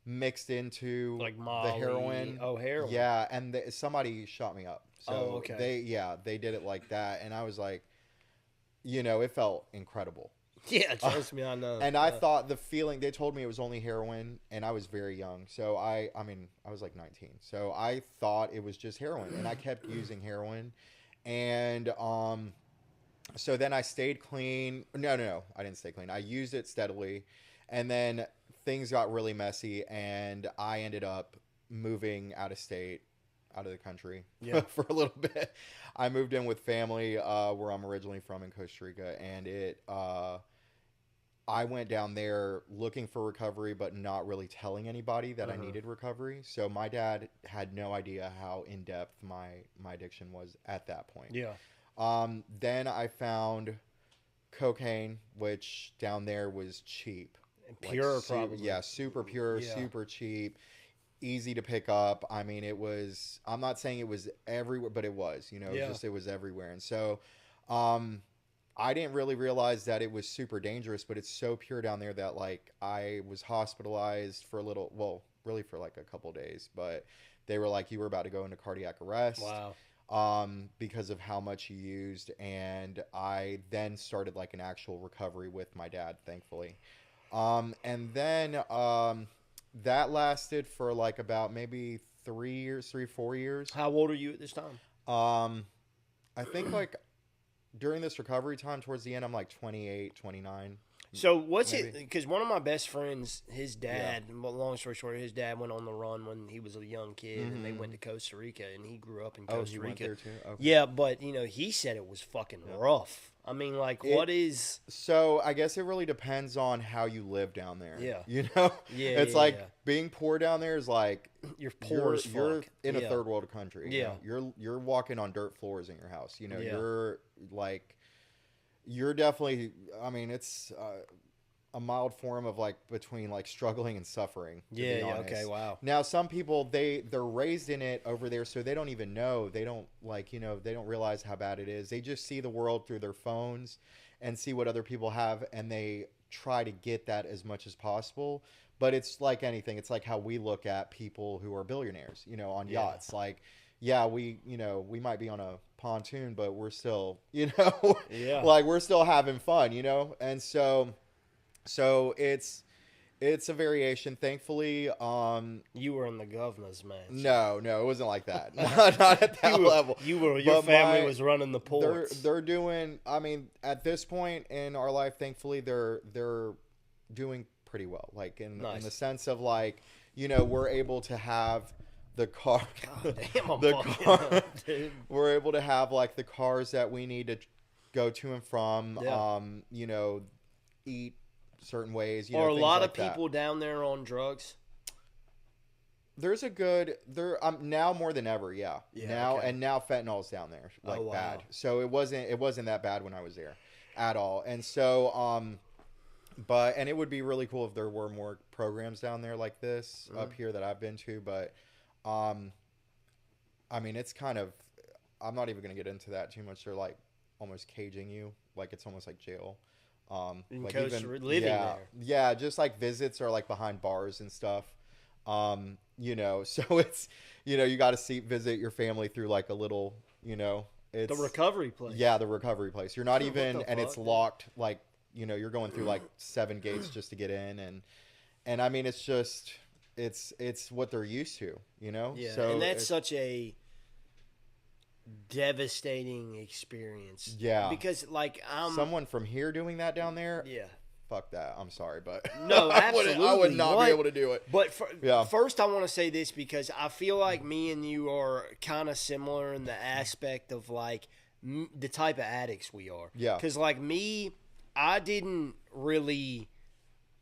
mixed into like Molly. The heroin. Oh, heroin. Yeah, and somebody shot me up. So okay. they did it like that, and I was like, you know, it felt incredible. Yeah, trust me, I know. And I thought the feeling, they told me it was only heroin, and I was very young. So I mean, I was like 19. So I thought it was just heroin, and I kept using heroin. And so then I stayed clean. No, I didn't stay clean. I used it steadily, and then things got really messy, and I ended up moving out of state, out of the country for a little bit. I moved in with family where I'm originally from in Costa Rica, and I went down there looking for recovery, but not really telling anybody that I needed recovery. So my dad had no idea how in-depth my addiction was at that point. Yeah. Then I found cocaine, which down there was cheap. Pure, probably. Yeah, super pure, super cheap, easy to pick up. I mean, it was, I'm not saying it was everywhere, but it was, you know, it was everywhere. And so, I didn't really realize that it was super dangerous, but it's so pure down there that like I was hospitalized for a little, well, really for like a couple days, but they were like, you were about to go into cardiac arrest. Wow. Because of how much you used. And I then started like an actual recovery with my dad, thankfully. And then, that lasted for like about maybe 4 years. How old are you at this time? I think like during this recovery time towards the end, I'm like 28, 29. So what's maybe. It? Because one of my best friends, his dad, long story short, his dad went on the run when he was a young kid, and they went to Costa Rica, and he grew up in Costa Rica. Went there too? Okay. Yeah, but you know, he said it was fucking rough. I mean, like, what is? So I guess it really depends on how you live down there. Yeah, you know, it's like being poor down there is like you're poor as fuck. You're in a third world country. Yeah, you know? You're walking on dirt floors in your house. You know, you're like. you're definitely. I mean, it's a mild form of like between like struggling and suffering. To Yeah, be yeah, honest. okay, wow. Now, some people they're raised in it over there, so they don't even know. They don't like they don't realize how bad it is. They just see the world through their phones and see what other people have, and they try to get that as much as possible. But it's like anything. It's like how we look at people who are billionaires, on Yeah. yachts. Like, yeah, we might be on a pontoon, but we're still, Yeah. like we're still having fun, And so it's a variation. Thankfully, You were in the governor's mansion. no, it wasn't like that. Not at that level. Your But family was running the ports. They're doing. I mean, at this point in our life, thankfully, they're doing pretty well. Like in the sense of like, we're able to have the car. God damn, I'm the fucking car. up, dude. We're able to have like the cars that we need to go to and from. Yeah. Eat certain ways. Are a things lot like of people down there on drugs? There's now more than ever, yeah. Now fentanyl's down there like wow. bad. So it wasn't that bad when I was there at all. And so and it would be really cool if there were more programs down there like this up here that I've been to, but I mean it's kind of, I'm not even going to get into that too much. They're like almost caging you, like it's almost like jail. Like living there. Yeah, just like visits are like behind bars and stuff. So it's, you got to visit your family through like a little, it's The recovery place. Yeah, the recovery place. You're not even, and it's fuck, locked. Like, you're going through like 7 gates just to get in, and I mean, it's just, it's what they're used to, Yeah, So and that's such a devastating experience. Yeah, because like someone from here doing that down there. Yeah. Fuck that. I'm sorry, but No, absolutely. I would not be able to do it. But first, I want to say this because I feel like me and you are kind of similar in the aspect of like the type of addicts we are. Yeah. Because like me, I didn't really.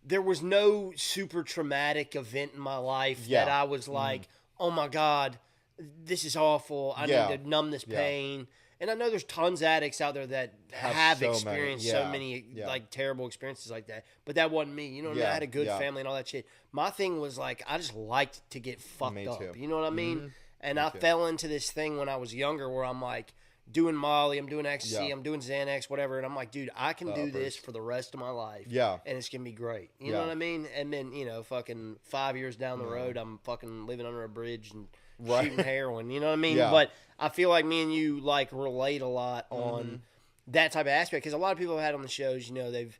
There was no super traumatic event in my life that I was like, oh my God, this is awful. I need to numb this pain. And I know there's tons of addicts out there that have experienced so many like terrible experiences like that. But that wasn't me. You know what I mean? I had a good family and all that shit. My thing was like I just liked to get fucked up. Too. You know what I mean? And I fell into this thing when I was younger where I'm like doing Molly, I'm doing ecstasy, I'm doing Xanax, whatever. And I'm like, dude, I can do this for the rest of my life. Yeah. And it's going to be great. You know what I mean? And then, fucking 5 years down the road, I'm fucking living under a bridge and shooting heroin. You know what I mean? Yeah. But I feel like me and you like relate a lot on that type of aspect because a lot of people have had on the shows, they've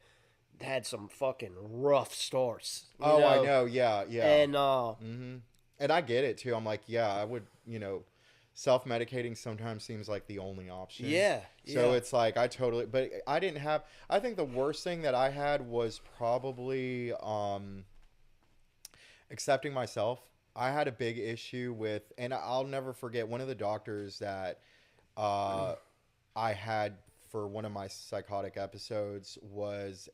had some fucking rough starts. I know. Yeah. And and I get it too. I'm like, I would, self-medicating sometimes seems like the only option. Yeah. So it's like but I didn't have. I think the worst thing that I had was probably accepting myself. I had a big issue with, and I'll never forget one of the doctors that I had for one of my psychotic episodes was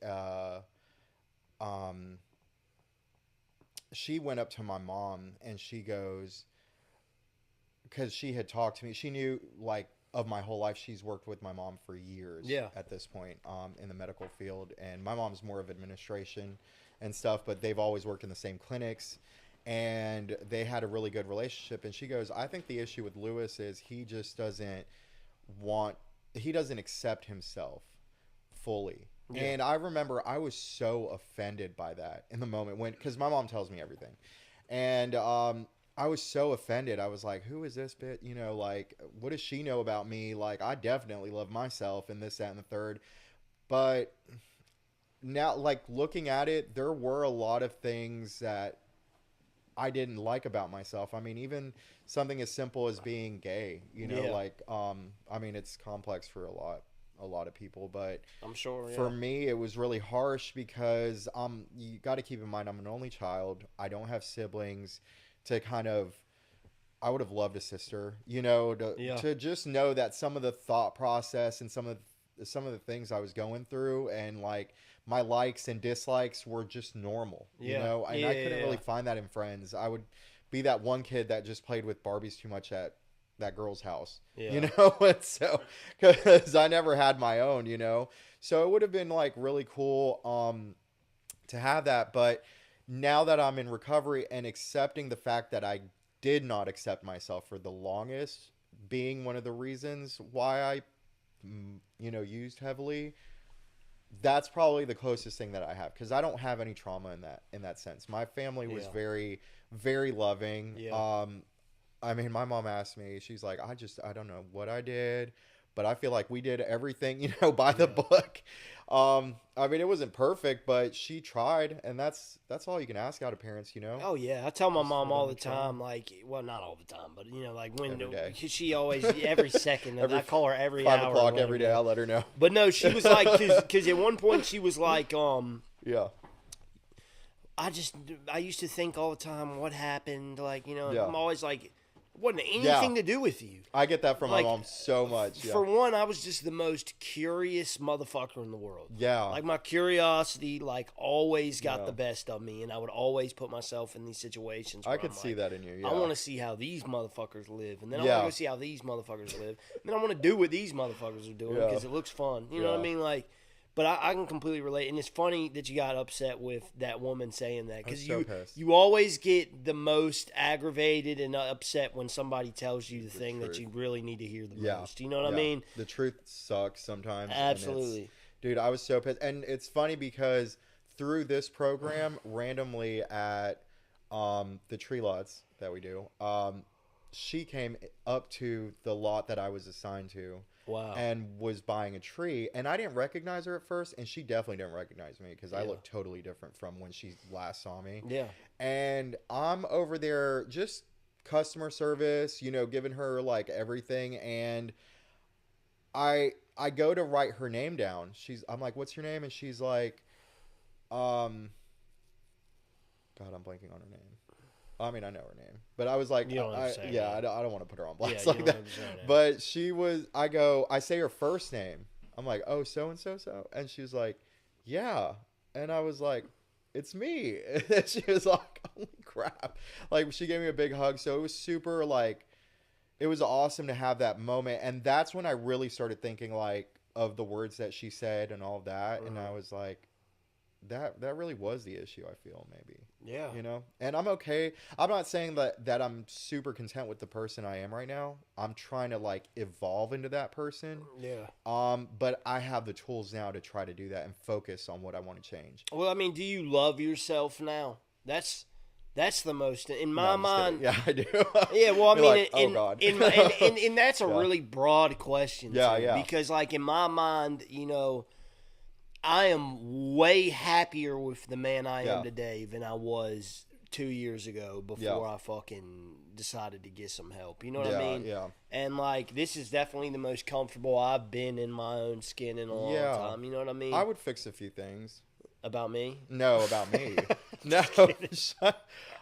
she went up to my mom and she goes, because she had talked to me, she knew like of my whole life. She's worked with my mom for years at this point in the medical field, and my mom's more of administration and stuff, but they've always worked in the same clinics. And they had a really good relationship. And she goes, I think the issue with Lewis is he just doesn't accept himself fully. Yeah. And I remember I was so offended by that in the moment because my mom tells me everything. And I was so offended. I was like, who is this bitch? Like, what does she know about me? Like, I definitely love myself and this, that, and the third. But now, like, looking at it, there were a lot of things that I didn't like about myself. I mean, even something as simple as being gay, like, I mean, it's complex for a lot of people, but I'm sure for me, it was really harsh because, you got to keep in mind, I'm an only child. I don't have siblings to kind of, I would have loved a sister, to just know that some of the thought process and some of the things I was going through and like my likes and dislikes were just normal, and I couldn't really find that in friends. I would be that one kid that just played with Barbies too much at that girl's house, Yeah. you know? And so, because I never had my own, you know? So it would have been like really cool to have that. But now that I'm in recovery and accepting the fact that I did not accept myself for the longest, being one of the reasons why I, you know, used heavily, that's probably the closest thing that I have, because I don't have any trauma in that sense. My family was very, very loving. Yeah. I mean, my mom asked me, she's like, I don't know what I did, but I feel like we did everything, you know, by the book. I mean, it wasn't perfect, but she tried, and that's all you can ask out of parents, you know? Oh, yeah. I tell my Just mom let all them the try. time, like, well, not all the time, but, you know, like, when Every day. she always, every second, Every I call her every 5 hour. o'clock every day, I'll let her know. But no, she was like, because at one point she was like, Yeah. I used to think all the time, what happened? Like, you know, Yeah. I'm always like, it wasn't anything to do with you. I get that from Like, my mom so much. Yeah. For one, I was just the most curious motherfucker in the world. Yeah. Like, my curiosity, like, always got Yeah. the best of me, and I would always put myself in these situations I where could I'm see like, that in you. Yeah. I want to see how these motherfuckers live, and then I Yeah. want to go see how these motherfuckers live, and then I want to do what these motherfuckers are doing Yeah. because it looks fun. You know what I Yeah. mean? Like, but I can completely relate, and it's funny that you got upset with that woman saying that, because so pissed. you always get the most aggravated and upset when somebody tells you the thing that truth. you really need to hear the Yeah. most. You know what I Yeah. mean? The truth sucks sometimes. and Absolutely. dude, I was so pissed. And it's funny because through this program, randomly at the tree lots that we do, she came up to the lot that I was assigned to. Wow. And was buying a tree, and I didn't recognize her at first, and she definitely didn't recognize me because I looked totally different from when she last saw me. Yeah. And I'm over there just customer service, you know, giving her like everything, and I go to write her name down. I'm like, "What's your name?" And she's like, God, I'm blanking on her name. I mean, I know her name, but I was like, You don't have to say her name. I don't want to put her on blast Yeah, like you that. don't have to say her name. But she was, I say her first name. I'm like, "Oh, so and so so," and she was like, "Yeah," and I was like, "It's me." And she was like, "Holy crap!" Like, she gave me a big hug. So it was super, like, it was awesome to have that moment, and that's when I really started thinking like of the words that she said and all of that, and I was like, that really was the issue, I feel, maybe. Yeah. You know? And I'm okay. I'm not saying that I'm super content with the person I am right now. I'm trying to like evolve into that person. Yeah. But I have the tools now to try to do that and focus on what I want to change. Well, I mean, do you love yourself now? That's the most in No, my I'm just mind. kidding. Yeah, I do. Yeah, well, I You're mean, like, oh, God. and that's a Yeah. really broad question. Yeah, too, yeah. Because, like, in my mind, you know, I am way happier with the man I am today than I was 2 years ago before I fucking decided to get some help. You know what I mean? Yeah. And, like, this is definitely the most comfortable I've been in my own skin in a long time. You know what I mean? I would fix a few things. About me? No, about me. No.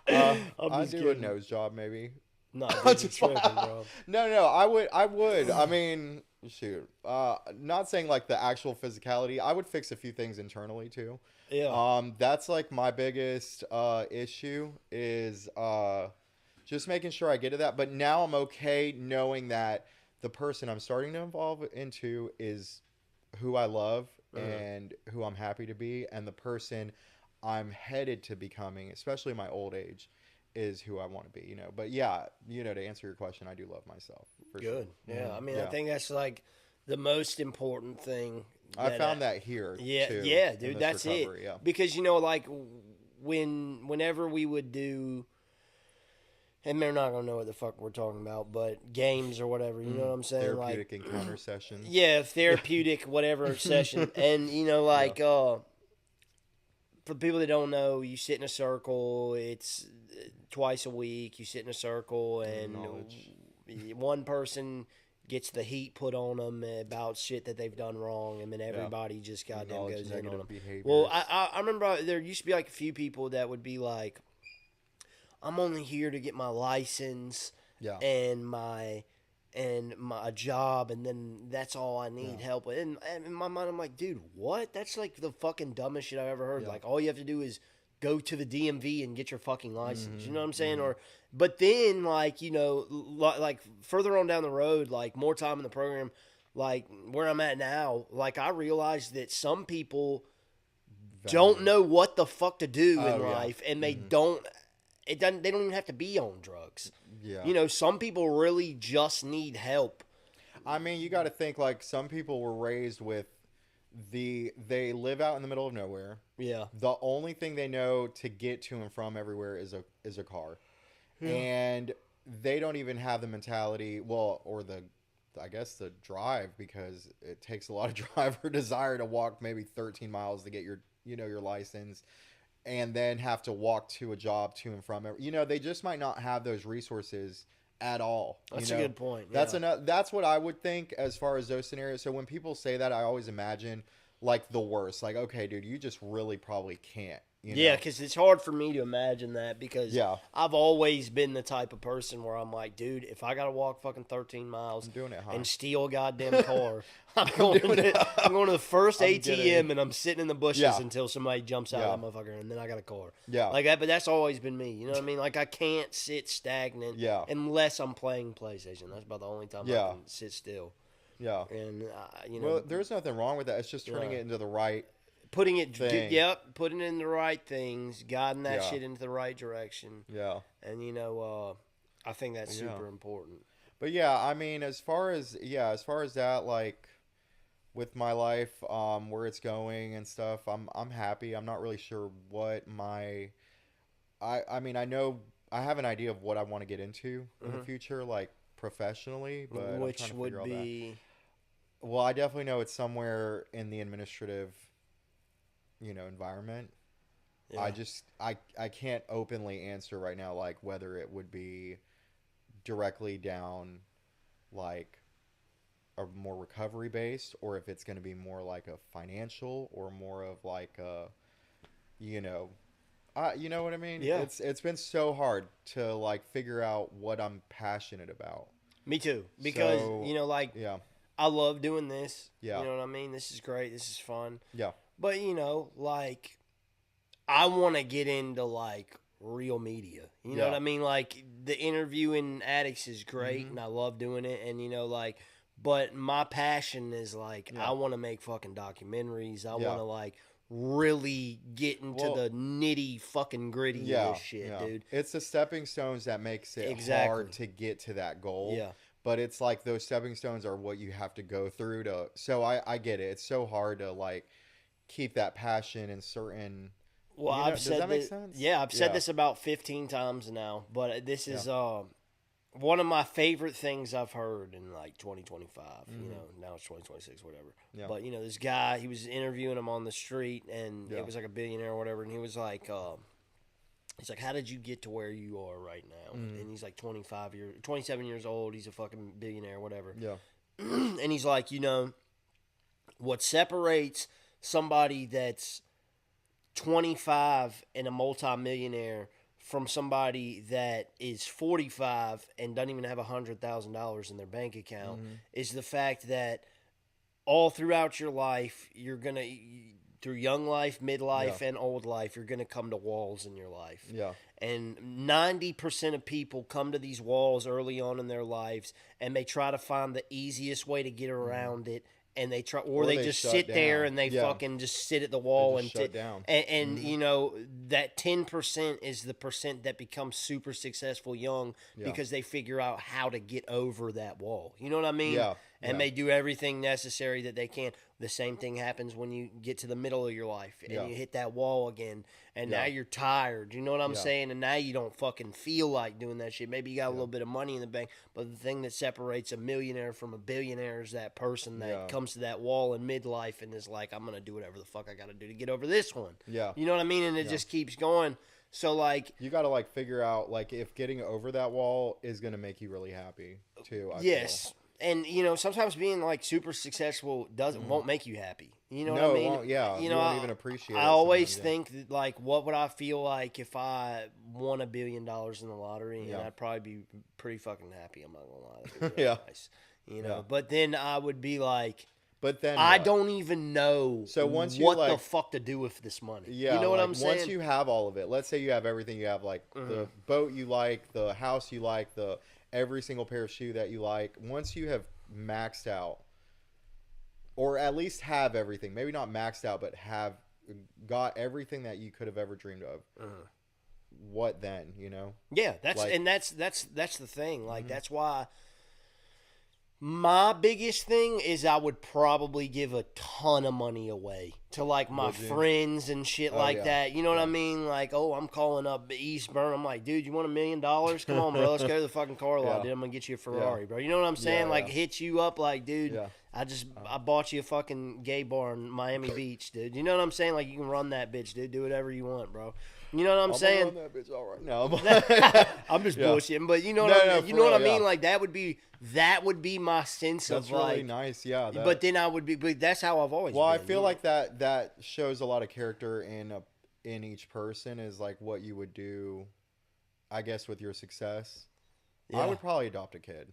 I do a nose job, maybe. No, dude, you're tripping, bro. No, I would. I mean, shoot. Not saying like the actual physicality. I would fix a few things internally too. Yeah. That's like my biggest issue is just making sure I get to that. But now I'm okay knowing that the person I'm starting to evolve into is who I love and who I'm happy to be, and the person I'm headed to becoming, especially in my old age, is who I want to be, you know. But yeah, you know, to answer your question, I do love myself. For Good. Sure. Yeah. I mean, I think that's like the most important thing. I found that here. Yeah. too, Yeah, in dude. this That's recovery, it. Yeah. Because, you know, like whenever we would do, and they're not going to know what the fuck we're talking about, but games or whatever, you know what I'm saying? Therapeutic like, encounter sessions. Yeah, therapeutic, whatever session. And, you know, like, for people that don't know, you sit in a circle. It's twice a week. You sit in a circle, and one person gets the heat put on them about shit that they've done wrong, and then everybody just goddamn goes in on them. Behaviors. Well, I remember there used to be like a few people that would be like, I'm only here to get my license and my job, and then that's all I need help with. And in my mind, I'm like, dude, what? That's like the fucking dumbest shit I've ever heard. Like, all you have to do is go to the DMV and get your fucking license. You know what I'm saying? Or, but then like, you know, like further on down the road, like more time in the program, like where I'm at now, like I realized that some people don't know what the fuck to do in life, and they don't. It doesn't. They don't even have to be on drugs. Yeah. You know, some people really just need help. I mean, you got to think like some people were raised with they live out in the middle of nowhere. Yeah. The only thing they know to get to and from everywhere is a car. Yeah. And they don't even have the mentality, well, or I guess the drive, because it takes a lot of drive or desire to walk maybe 13 miles to get your license, and then have to walk to a job to and from. They just might not have those resources at all. That's a good point. Yeah. That's what I would think as far as those scenarios. So when people say that, I always imagine like the worst. Like, okay, dude, you just really probably can't. Yeah, because it's hard for me to imagine that, because I've always been the type of person where I'm like, dude, if I got to walk fucking 13 miles and steal a goddamn car, I'm going to the first ATM and I'm sitting in the bushes until somebody jumps out of that motherfucker, and then I got a car. Yeah. Like that, but that's always been me. You know what I mean? Like I can't sit stagnant unless I'm playing PlayStation. That's about the only time I can sit still. Yeah. And, well, there's nothing wrong with that. It's just turning it into the right putting it in the right things, guiding that shit into the right direction. Yeah. And I think that's super important. But yeah, I mean, as far as that, like with my life, where it's going and stuff, I'm happy. I'm not really sure what I mean, I know I have an idea of what I want to get into in the future, like professionally, but which I'm trying to would figure be all that. Well, I definitely know it's somewhere in the administrative environment. Yeah. I can't openly answer right now, like whether it would be directly down like a more recovery based, or if it's going to be more like a financial, or more of like a you know what I mean? Yeah. It's been so hard to like figure out what I'm passionate about. Me too, because I love doing this. Yeah. You know what I mean? This is great. This is fun. Yeah. But like I want to get into like real media. You know what I mean? Like the interviewing addicts is great, and I love doing it. And but my passion is like I want to make fucking documentaries. I want to like really get into the nitty fucking gritty of this shit, dude. It's the stepping stones that makes it hard to get to that goal. Yeah. But it's like those stepping stones are what you have to go through to. So I get it. It's so hard to like keep that passion in certain. Well, I've said does that make sense? Yeah, I've said this about 15 times now, but this is one of my favorite things I've heard in like 2025. Now it's 2026, whatever. Yeah. But this guy, he was interviewing him on the street, and it was like a billionaire or whatever, and he was like, he's like, how did you get to where you are right now? And he's like 27 years old. He's a fucking billionaire, whatever. Yeah. And he's like, what separates somebody that's 25 and a multimillionaire from somebody that is 45 and doesn't even have $100,000 in their bank account is the fact that all throughout your life, you're going to, through young life, midlife, and old life, you're going to come to walls in your life. Yeah. And 90% of people come to these walls early on in their lives, and they try to find the easiest way to get around it. And they try, or they just sit there and they fucking just sit at the wall and shut down. And that 10% is the percent that becomes super successful young because they figure out how to get over that wall. You know what I mean? Yeah. And they do everything necessary that they can. The same thing happens when you get to the middle of your life and you hit that wall again, and now you're tired. You know what I'm saying? And now you don't fucking feel like doing that shit. Maybe you got a little bit of money in the bank, but the thing that separates a millionaire from a billionaire is that person that comes to that wall in midlife and is like, I'm going to do whatever the fuck I got to do to get over this one. Yeah. You know what I mean? And it just keeps going. So, like... You got to, like, figure out, like, if getting over that wall is going to make you really happy, too. I feel. And, sometimes being, like, super successful won't make you happy. You know what I mean? It won't, yeah. You won't even appreciate it. I always think that, like, what would I feel like if I won $1 billion in the lottery? And I'd probably be pretty fucking happy. I'm not going to lie. That'd be really nice. But then I would be like, But then I what? don't even know what the fuck to do with this money. Yeah, you know what I'm saying? Once you have all of it, let's say you have everything. You have like the boat you like, the house you like, the every single pair of shoe that you like. Once you have maxed out, or at least have everything, maybe not maxed out, but have got everything that you could have ever dreamed of. What then? You know? Yeah, that's the thing. Like that's why. My biggest thing is I would probably give a ton of money away to like my friends and shit like that. You know what I mean? Like, oh, I'm calling up Eastburn. I'm like, dude, you want $1 million? Come on, bro. Let's go to the fucking car lot, dude. I'm going to get you a Ferrari, bro. You know what I'm saying? Like, hit you up like, dude, I bought you a fucking gay bar in Miami Beach, dude. You know what I'm saying? Like, you can run that bitch, dude. Do whatever you want, bro. You know what I'm saying? Run that bitch all right now. I'm just bullshitting, but you know what I mean? Like that would be my sense that's of like really nice, yeah. But then but that's how I've always been. I feel like that shows a lot of character in each person is like what you would do, I guess, with your success. Yeah. I would probably adopt a kid,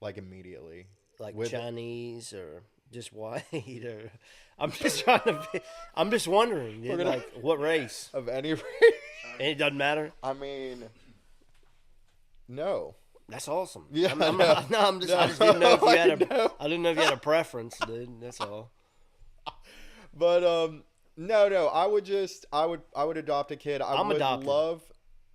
like immediately, like Chinese or just white or. I'm just wondering, dude, like what race of any race. It doesn't matter. I mean, no. That's awesome. Yeah, I just didn't know if you had I didn't know if you had a preference, dude. That's all. But no. I would adopt a kid. I'm adopted.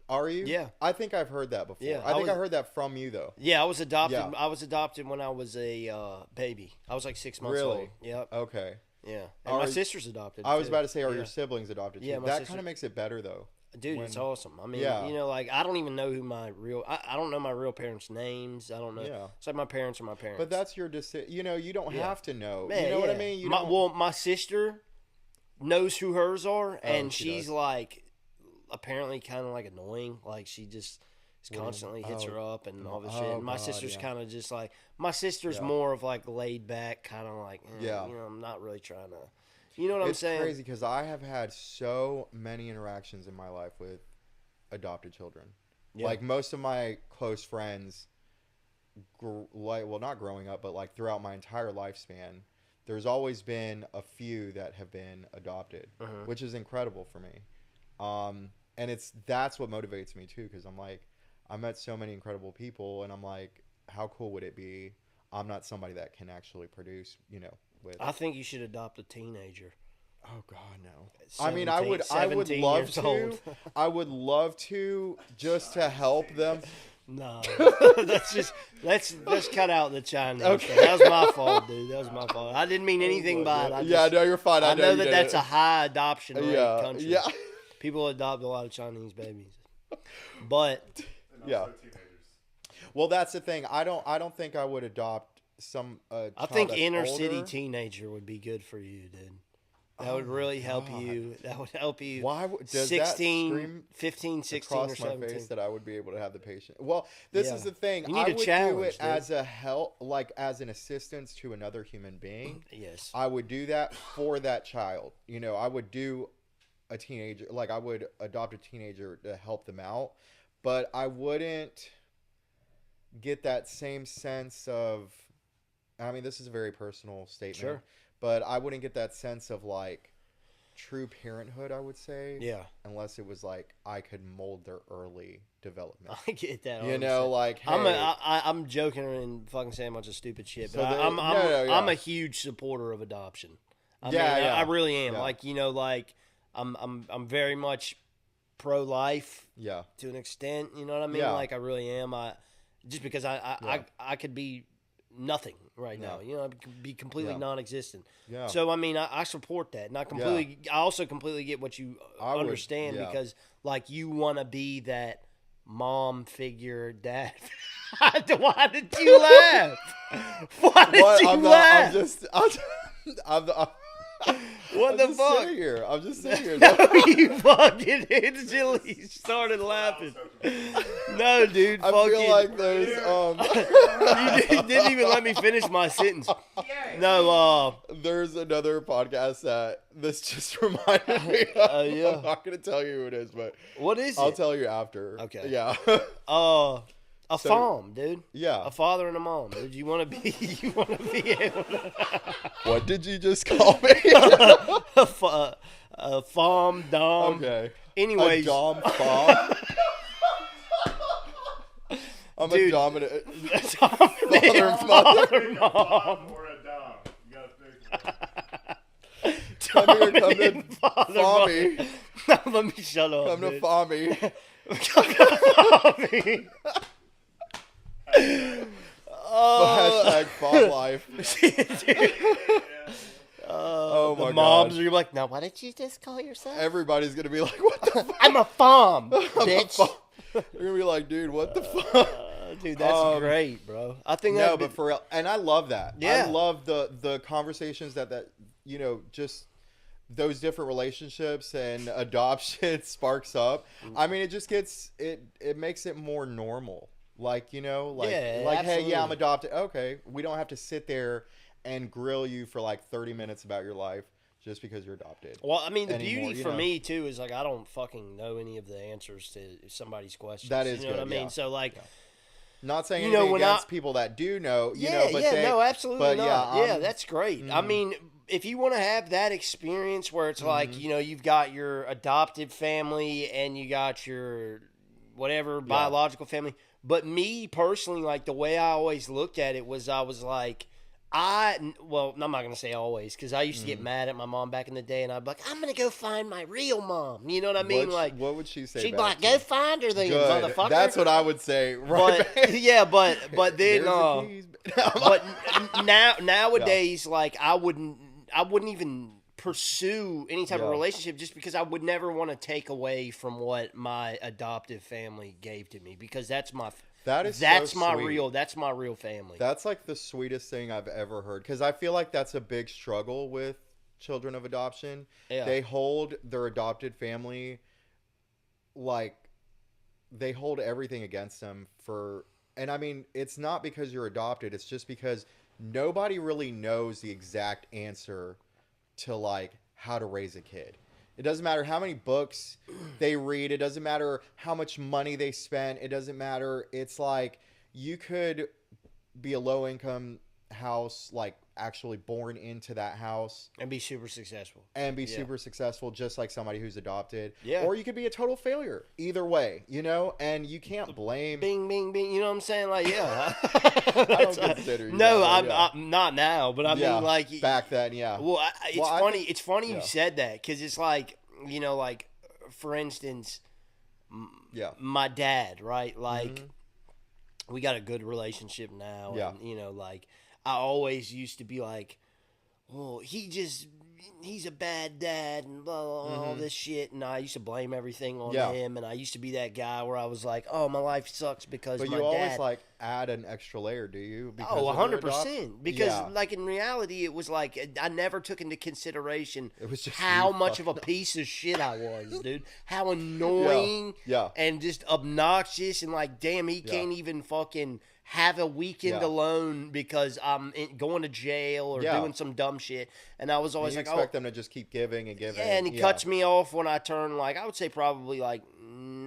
Are you? Yeah. I think I've heard that before. Yeah, I heard that from you though. Yeah, I was adopted. Yeah. I was adopted when I was a baby. I was like 6 months old. Yep. Okay. Yeah, and my sister's adopted. I was about to say, are your siblings adopted? Yeah, that kind of makes it better though. Dude, it's awesome. I mean, you know, like I don't even know who my real. I don't know my real parents' names. I don't know. Yeah. It's like my parents are my parents. But that's your decision. You know, you don't have to know. Man, you know what I mean? My sister knows who hers are, and she's like apparently kind of like annoying. Like she just constantly hits her up and all this shit. And my sister's kind of just like my sister's more of like laid back, kind of like you know, I'm not really trying to. You know what I'm saying? It's crazy because I have had so many interactions in my life with adopted children. Yeah. Like most of my close friends, not growing up, but like throughout my entire lifespan, there's always been a few that have been adopted, which is incredible for me. And that's what motivates me too, because I'm like, I met so many incredible people, and I'm like, how cool would it be? I'm not somebody that can actually produce, you know. I think you should adopt a teenager. Oh God, no. I mean, I would love to. I would love to just to help them. No, let's cut out the Chinese. Okay. That was my fault, dude. That was my fault. I didn't mean anything by it. No, you're fine. I know that's a high adoption rate country. Yeah. People adopt a lot of Chinese babies, but well, that's the thing. I don't think I would adopt some. I think inner city teenager would be good for you, dude. That would really help you. That would help you. Why does 16, 15, 16 or 17. My face that I would be able to have the patient. Well, this is the thing. You need a challenge, do it dude. As a help, like as an assistance to another human being. Yes. I would do that for that child. You know, I would do a teenager, like I would adopt a teenager to help them out, but I wouldn't get that same sense of, I mean, this is a very personal statement. Sure. But I wouldn't get that sense of like true parenthood, I would say. Yeah. Unless it was like I could mold their early development. I get that. You know, like hey, I'm joking and fucking saying a bunch of stupid shit, but I'm a huge supporter of adoption. I really am. Yeah. Like, you know, like I'm very much pro life. Yeah. To an extent, you know what I mean? Yeah. Like I really am. Just because I could be nothing right now, you know, be completely non-existent. Yeah. So I mean, I support that, and I completely. I also completely get what you understand because, like, you want to be that mom figure, dad. Why did you laugh? Why did you laugh? What the fuck? I'm just sitting here. No, you fucking instantly started laughing. No, dude. I feel like there's You didn't even let me finish my sentence. No, there's another podcast that this just reminded me of. Yeah. I'm not gonna tell you who it is, but what is it? I'll tell you after. Okay. Yeah. A farm, dude. Yeah. A father and a mom, dude. You want to be able to... What did you just call me? a farm, dom. Okay. Anyways. A dom farm. I'm dude, a dominant father and mother. Mom. Or a dom. You gotta pick one. Come here, come to farm me. No, let me shut up. Come to farm me. Come to farm me. Hashtag farm life. Oh my the moms God. are like, now what did you just call yourself? Everybody's gonna be like, what the fuck? I'm a farm, bitch. They're gonna be like, dude, what the fuck? Dude, that's great, bro. I think No, but for real, and I love that. Yeah. I love the conversations that just those different relationships and adoption sparks up. I mean, it just gets it makes it more normal. Like, hey, yeah, I'm adopted. Okay, we don't have to sit there and grill you for like 30 minutes about your life just because you're adopted. Well, I mean, the anymore, beauty for me too is like I don't fucking know any of the answers to somebody's questions. That is you know good, what I mean? yeah. So like. Yeah. Not saying You know, anything when against people that do know, no, absolutely not. Yeah, that's great. I mean, if you want to have that experience where it's like, you've got your adopted family and you got your whatever biological family. But me personally, like the way I always looked at it was I was like, I'm not going to say always because I used to get mad at my mom back in the day and I'd be like, I'm going to go find my real mom. You know what I mean? What would she say? She'd be like, go find her then, Good. motherfucker. That's what I would say. Right. But then, but nowadays, like I wouldn't even pursue any type of relationship just because I would never want to take away from what my adoptive family gave to me because that's my real family. That's like the sweetest thing I've ever heard because I feel like that's a big struggle with children of adoption. Yeah. They hold their adopted family like they hold everything against them and I mean, it's not because you're adopted, it's just because nobody really knows the exact answer to like how to raise a kid. It doesn't matter how many books they read. It doesn't matter how much money they spend. It doesn't matter. It's like you could be a low income house, like actually born into that house and be super successful just like somebody who's adopted. Yeah. Or you could be a total failure. Either way, and you can't blame. Bing, bing, bing. You know what I'm saying? Like, yeah. I don't consider you. No, I'm not now, but I mean, like back then, yeah. Well, it's funny you said that because it's like, like for instance, my dad, right? Like, we got a good relationship now, and like. I always used to be like, well, he's a bad dad and blah, blah, blah, all this shit. And I used to blame everything on him. And I used to be that guy where I was like, oh, my life sucks because my dad. But you always like add an extra layer, do you? Because 100%. Because like in reality, it was like I never took into consideration how much of a piece of shit I was, dude. How annoying and just obnoxious and like, damn, he can't even fucking have a weekend alone because I'm going to jail or doing some dumb shit. And I was always like, oh. expect them to just keep giving and giving. Yeah, and he cuts me off when I turn, like, I would say probably, like,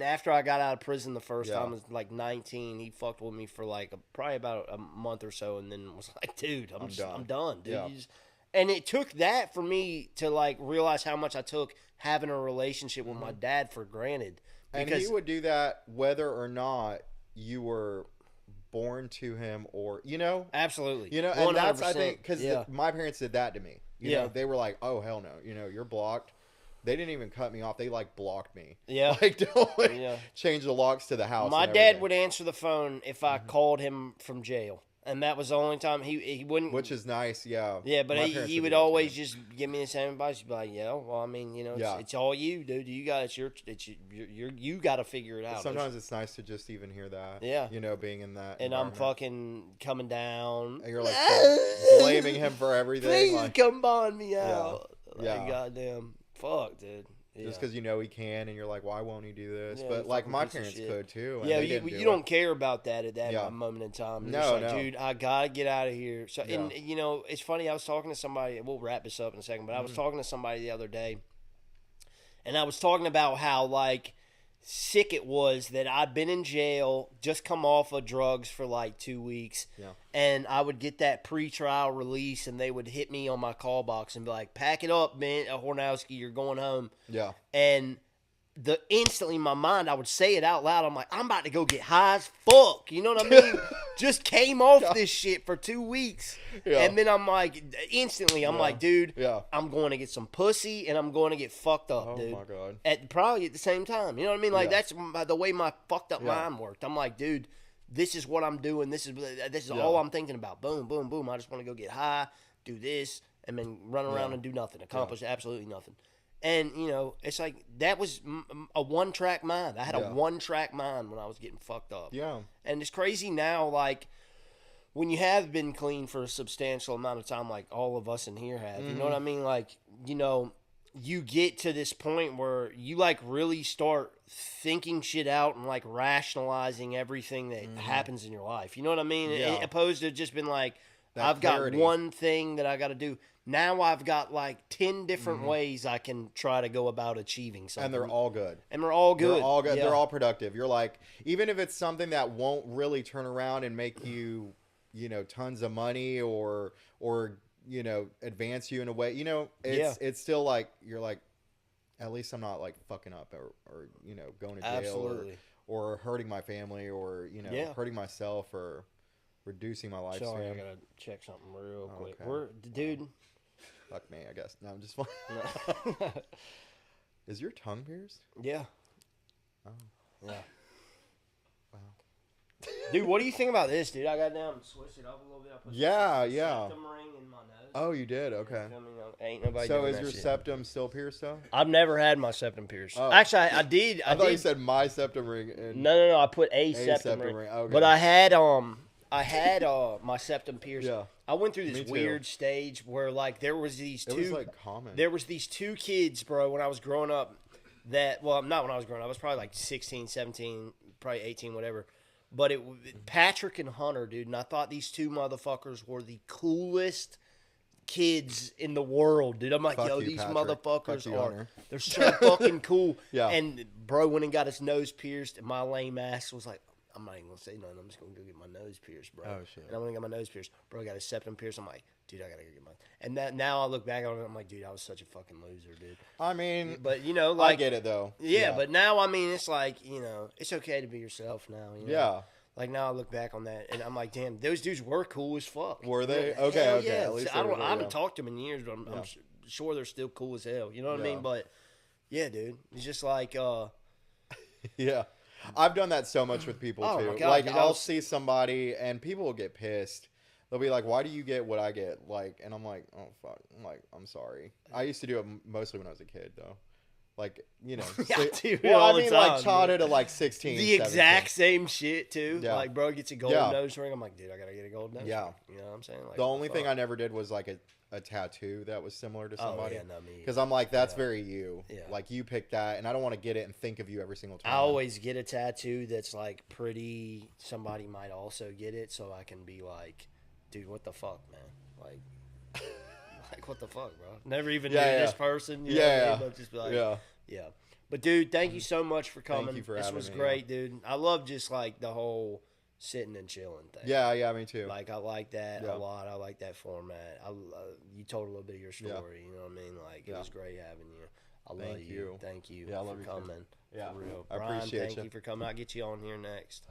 after I got out of prison the first time, I was like 19. He fucked with me for, like, probably about a month or so and then was like, dude, I'm done, dude. Yeah. And it took that for me to, like, realize how much I took having a relationship with my dad for granted. And he would do that whether or not you were born to him or absolutely and 100%. That's I think because my parents did that to me. You know, they were like, oh hell no, you're blocked. They didn't even cut me off, they like blocked me. Like don't change the locks to the house. My dad would answer the phone if I called him from jail. And that was the only time he wouldn't. Which is nice, yeah. Yeah, but he would always just give me the same advice. He'd be like, well, I mean, it's all you, dude. You got you got to figure it out. Sometimes it's nice to just even hear that. Yeah. being in that. And I'm fucking coming down. And you're like blaming him for everything. Please like, come bond me out. Yeah. Like, goddamn, fuck, dude. Just because he can, and you're like, why won't he do this? But like my parents could too. And you don't care about that at that moment in time. You're just like, dude, I gotta get out of here. So, and it's funny. I was talking to somebody. We'll wrap this up in a second. But I was talking to somebody the other day, and I was talking about how like sick it was that I'd been in jail, just come off of drugs for like 2 weeks, and I would get that pre-trial release, and they would hit me on my call box and be like, "Pack it up, man, Hornowski, you're going home." Yeah. And instantly in my mind, I would say it out loud. I'm like, I'm about to go get high as fuck. You know what I mean? Just came off this shit for 2 weeks. Yeah. And then I'm like, instantly, I'm like, dude, Yeah. I'm going to get some pussy and I'm going to get fucked up, dude. Oh, my God. Probably at the same time. You know what I mean? Like, that's the way my fucked up mind worked. I'm like, dude, this is what I'm doing. This is all I'm thinking about. Boom, boom, boom. I just want to go get high, do this, and then run around and do nothing. Accomplish absolutely nothing. And, you know, it's like that was a one-track mind. I had a one-track mind when I was getting fucked up. Yeah. And it's crazy now, like, when you have been clean for a substantial amount of time, like all of us in here have, you know what I mean? Like, you know, you get to this point where you, like, really start thinking shit out and, like, rationalizing everything that happens in your life. You know what I mean? Yeah. Opposed to just been like, That I've clarity. got one thing that I got to do. Now I've got like 10 different ways I can try to go about achieving something. And they're all good. They're all good. They're all good. Yeah. They're all productive. You're like, even if it's something that won't really turn around and make you, you know, tons of money or you know, advance you in a way, you know, it's still like, you're like, at least I'm not like fucking up or you know, going to jail Absolutely. or hurting my family or, you know, hurting myself or reducing my lifespan. Sorry, I gotta check something real quick. Okay. Dude. Fuck me, I guess. No, I'm just Is your tongue pierced? Yeah. Oh. Yeah. Wow. Dude, what do you think about this, dude? I got down and switched it up a little bit. I put Yeah, the yeah. septum ring in my nose. Oh, you did? Okay. I mean, ain't nobody So doing is that your shit. septum still pierced though? I've never had my septum pierced. Oh. Actually, I did. I thought you said my septum ring. And No. I put a septum septum ring. ring. Okay. But I had my septum pierced. Yeah. I went through Me this too. weird stage where like there was these It two. was like common. There was these two kids, bro, when I was growing up. Well, not when I was growing up. I was probably like 16, 17, probably 18, whatever. But Patrick and Hunter, dude, and I thought these two motherfuckers were the coolest kids in the world, dude. I'm like, Fuck yo, you, these Patrick. motherfuckers Fuck you, are, Hunter. they're so fucking cool. Yeah. And bro went and got his nose pierced, and my lame ass was like, I'm not even gonna say nothing. I'm just gonna go get my nose pierced, bro. Oh, shit. And I'm gonna get my nose pierced. Bro got his septum pierced. I'm like, dude, I gotta go get mine. And that now I look back on it, I'm like, dude, I was such a fucking loser, dude. I mean, But you know, I like, get it though. yeah, but now I mean, it's like, you know, it's okay to be yourself now. You know? Yeah. Like now I look back on that and I'm like, damn, those dudes were cool as fuck. Were they? Yeah, Okay, hell okay, Yeah. at least I they were don't. there, I haven't yeah. talked to them in years, but I'm sure they're still cool as hell. You know what I Yeah. mean? But yeah, dude, it's just like, Yeah. I've done that so much with people Oh, too. my God, like dude, I'll see somebody and people will get pissed. They'll be like, "Why do you get what I get?" Like, and I'm like, "Oh fuck!" I'm like, "I'm sorry." I used to do it mostly when I was a kid, though. Like, you know, Yeah, I do it well, all I the mean, time, like childhood at like 16, the exact 17. same shit too. Yeah. Like, bro gets a golden Yeah. nose ring. I'm like, dude, I gotta get a golden nose Yeah. ring. You know what I'm saying? Like, The only thing fuck. I never did was like a tattoo that was similar to somebody. Oh, yeah, not me. Because I'm like, that's Yeah. very you. Yeah. Like you picked that, and I don't want to get it and think of you every single time. I always get a tattoo that's like pretty. Somebody might also get it, so I can be like, dude, what the fuck, man? Like, like what the fuck, bro? Never even knew this person. You know what I mean? But just be like, yeah. But dude, thank you so much for coming. you for this having was me, great, dude. I love just like the whole sitting and chilling thing. Yeah, me too. Like I like that Yeah. a lot. I like that format. You told a little bit of your story. You know what I mean? Like it was great having you. I love Thank you. Thank you I love for you too. coming. Yeah. For real. I Brian, appreciate thank you. you for coming. I'll get you on here next.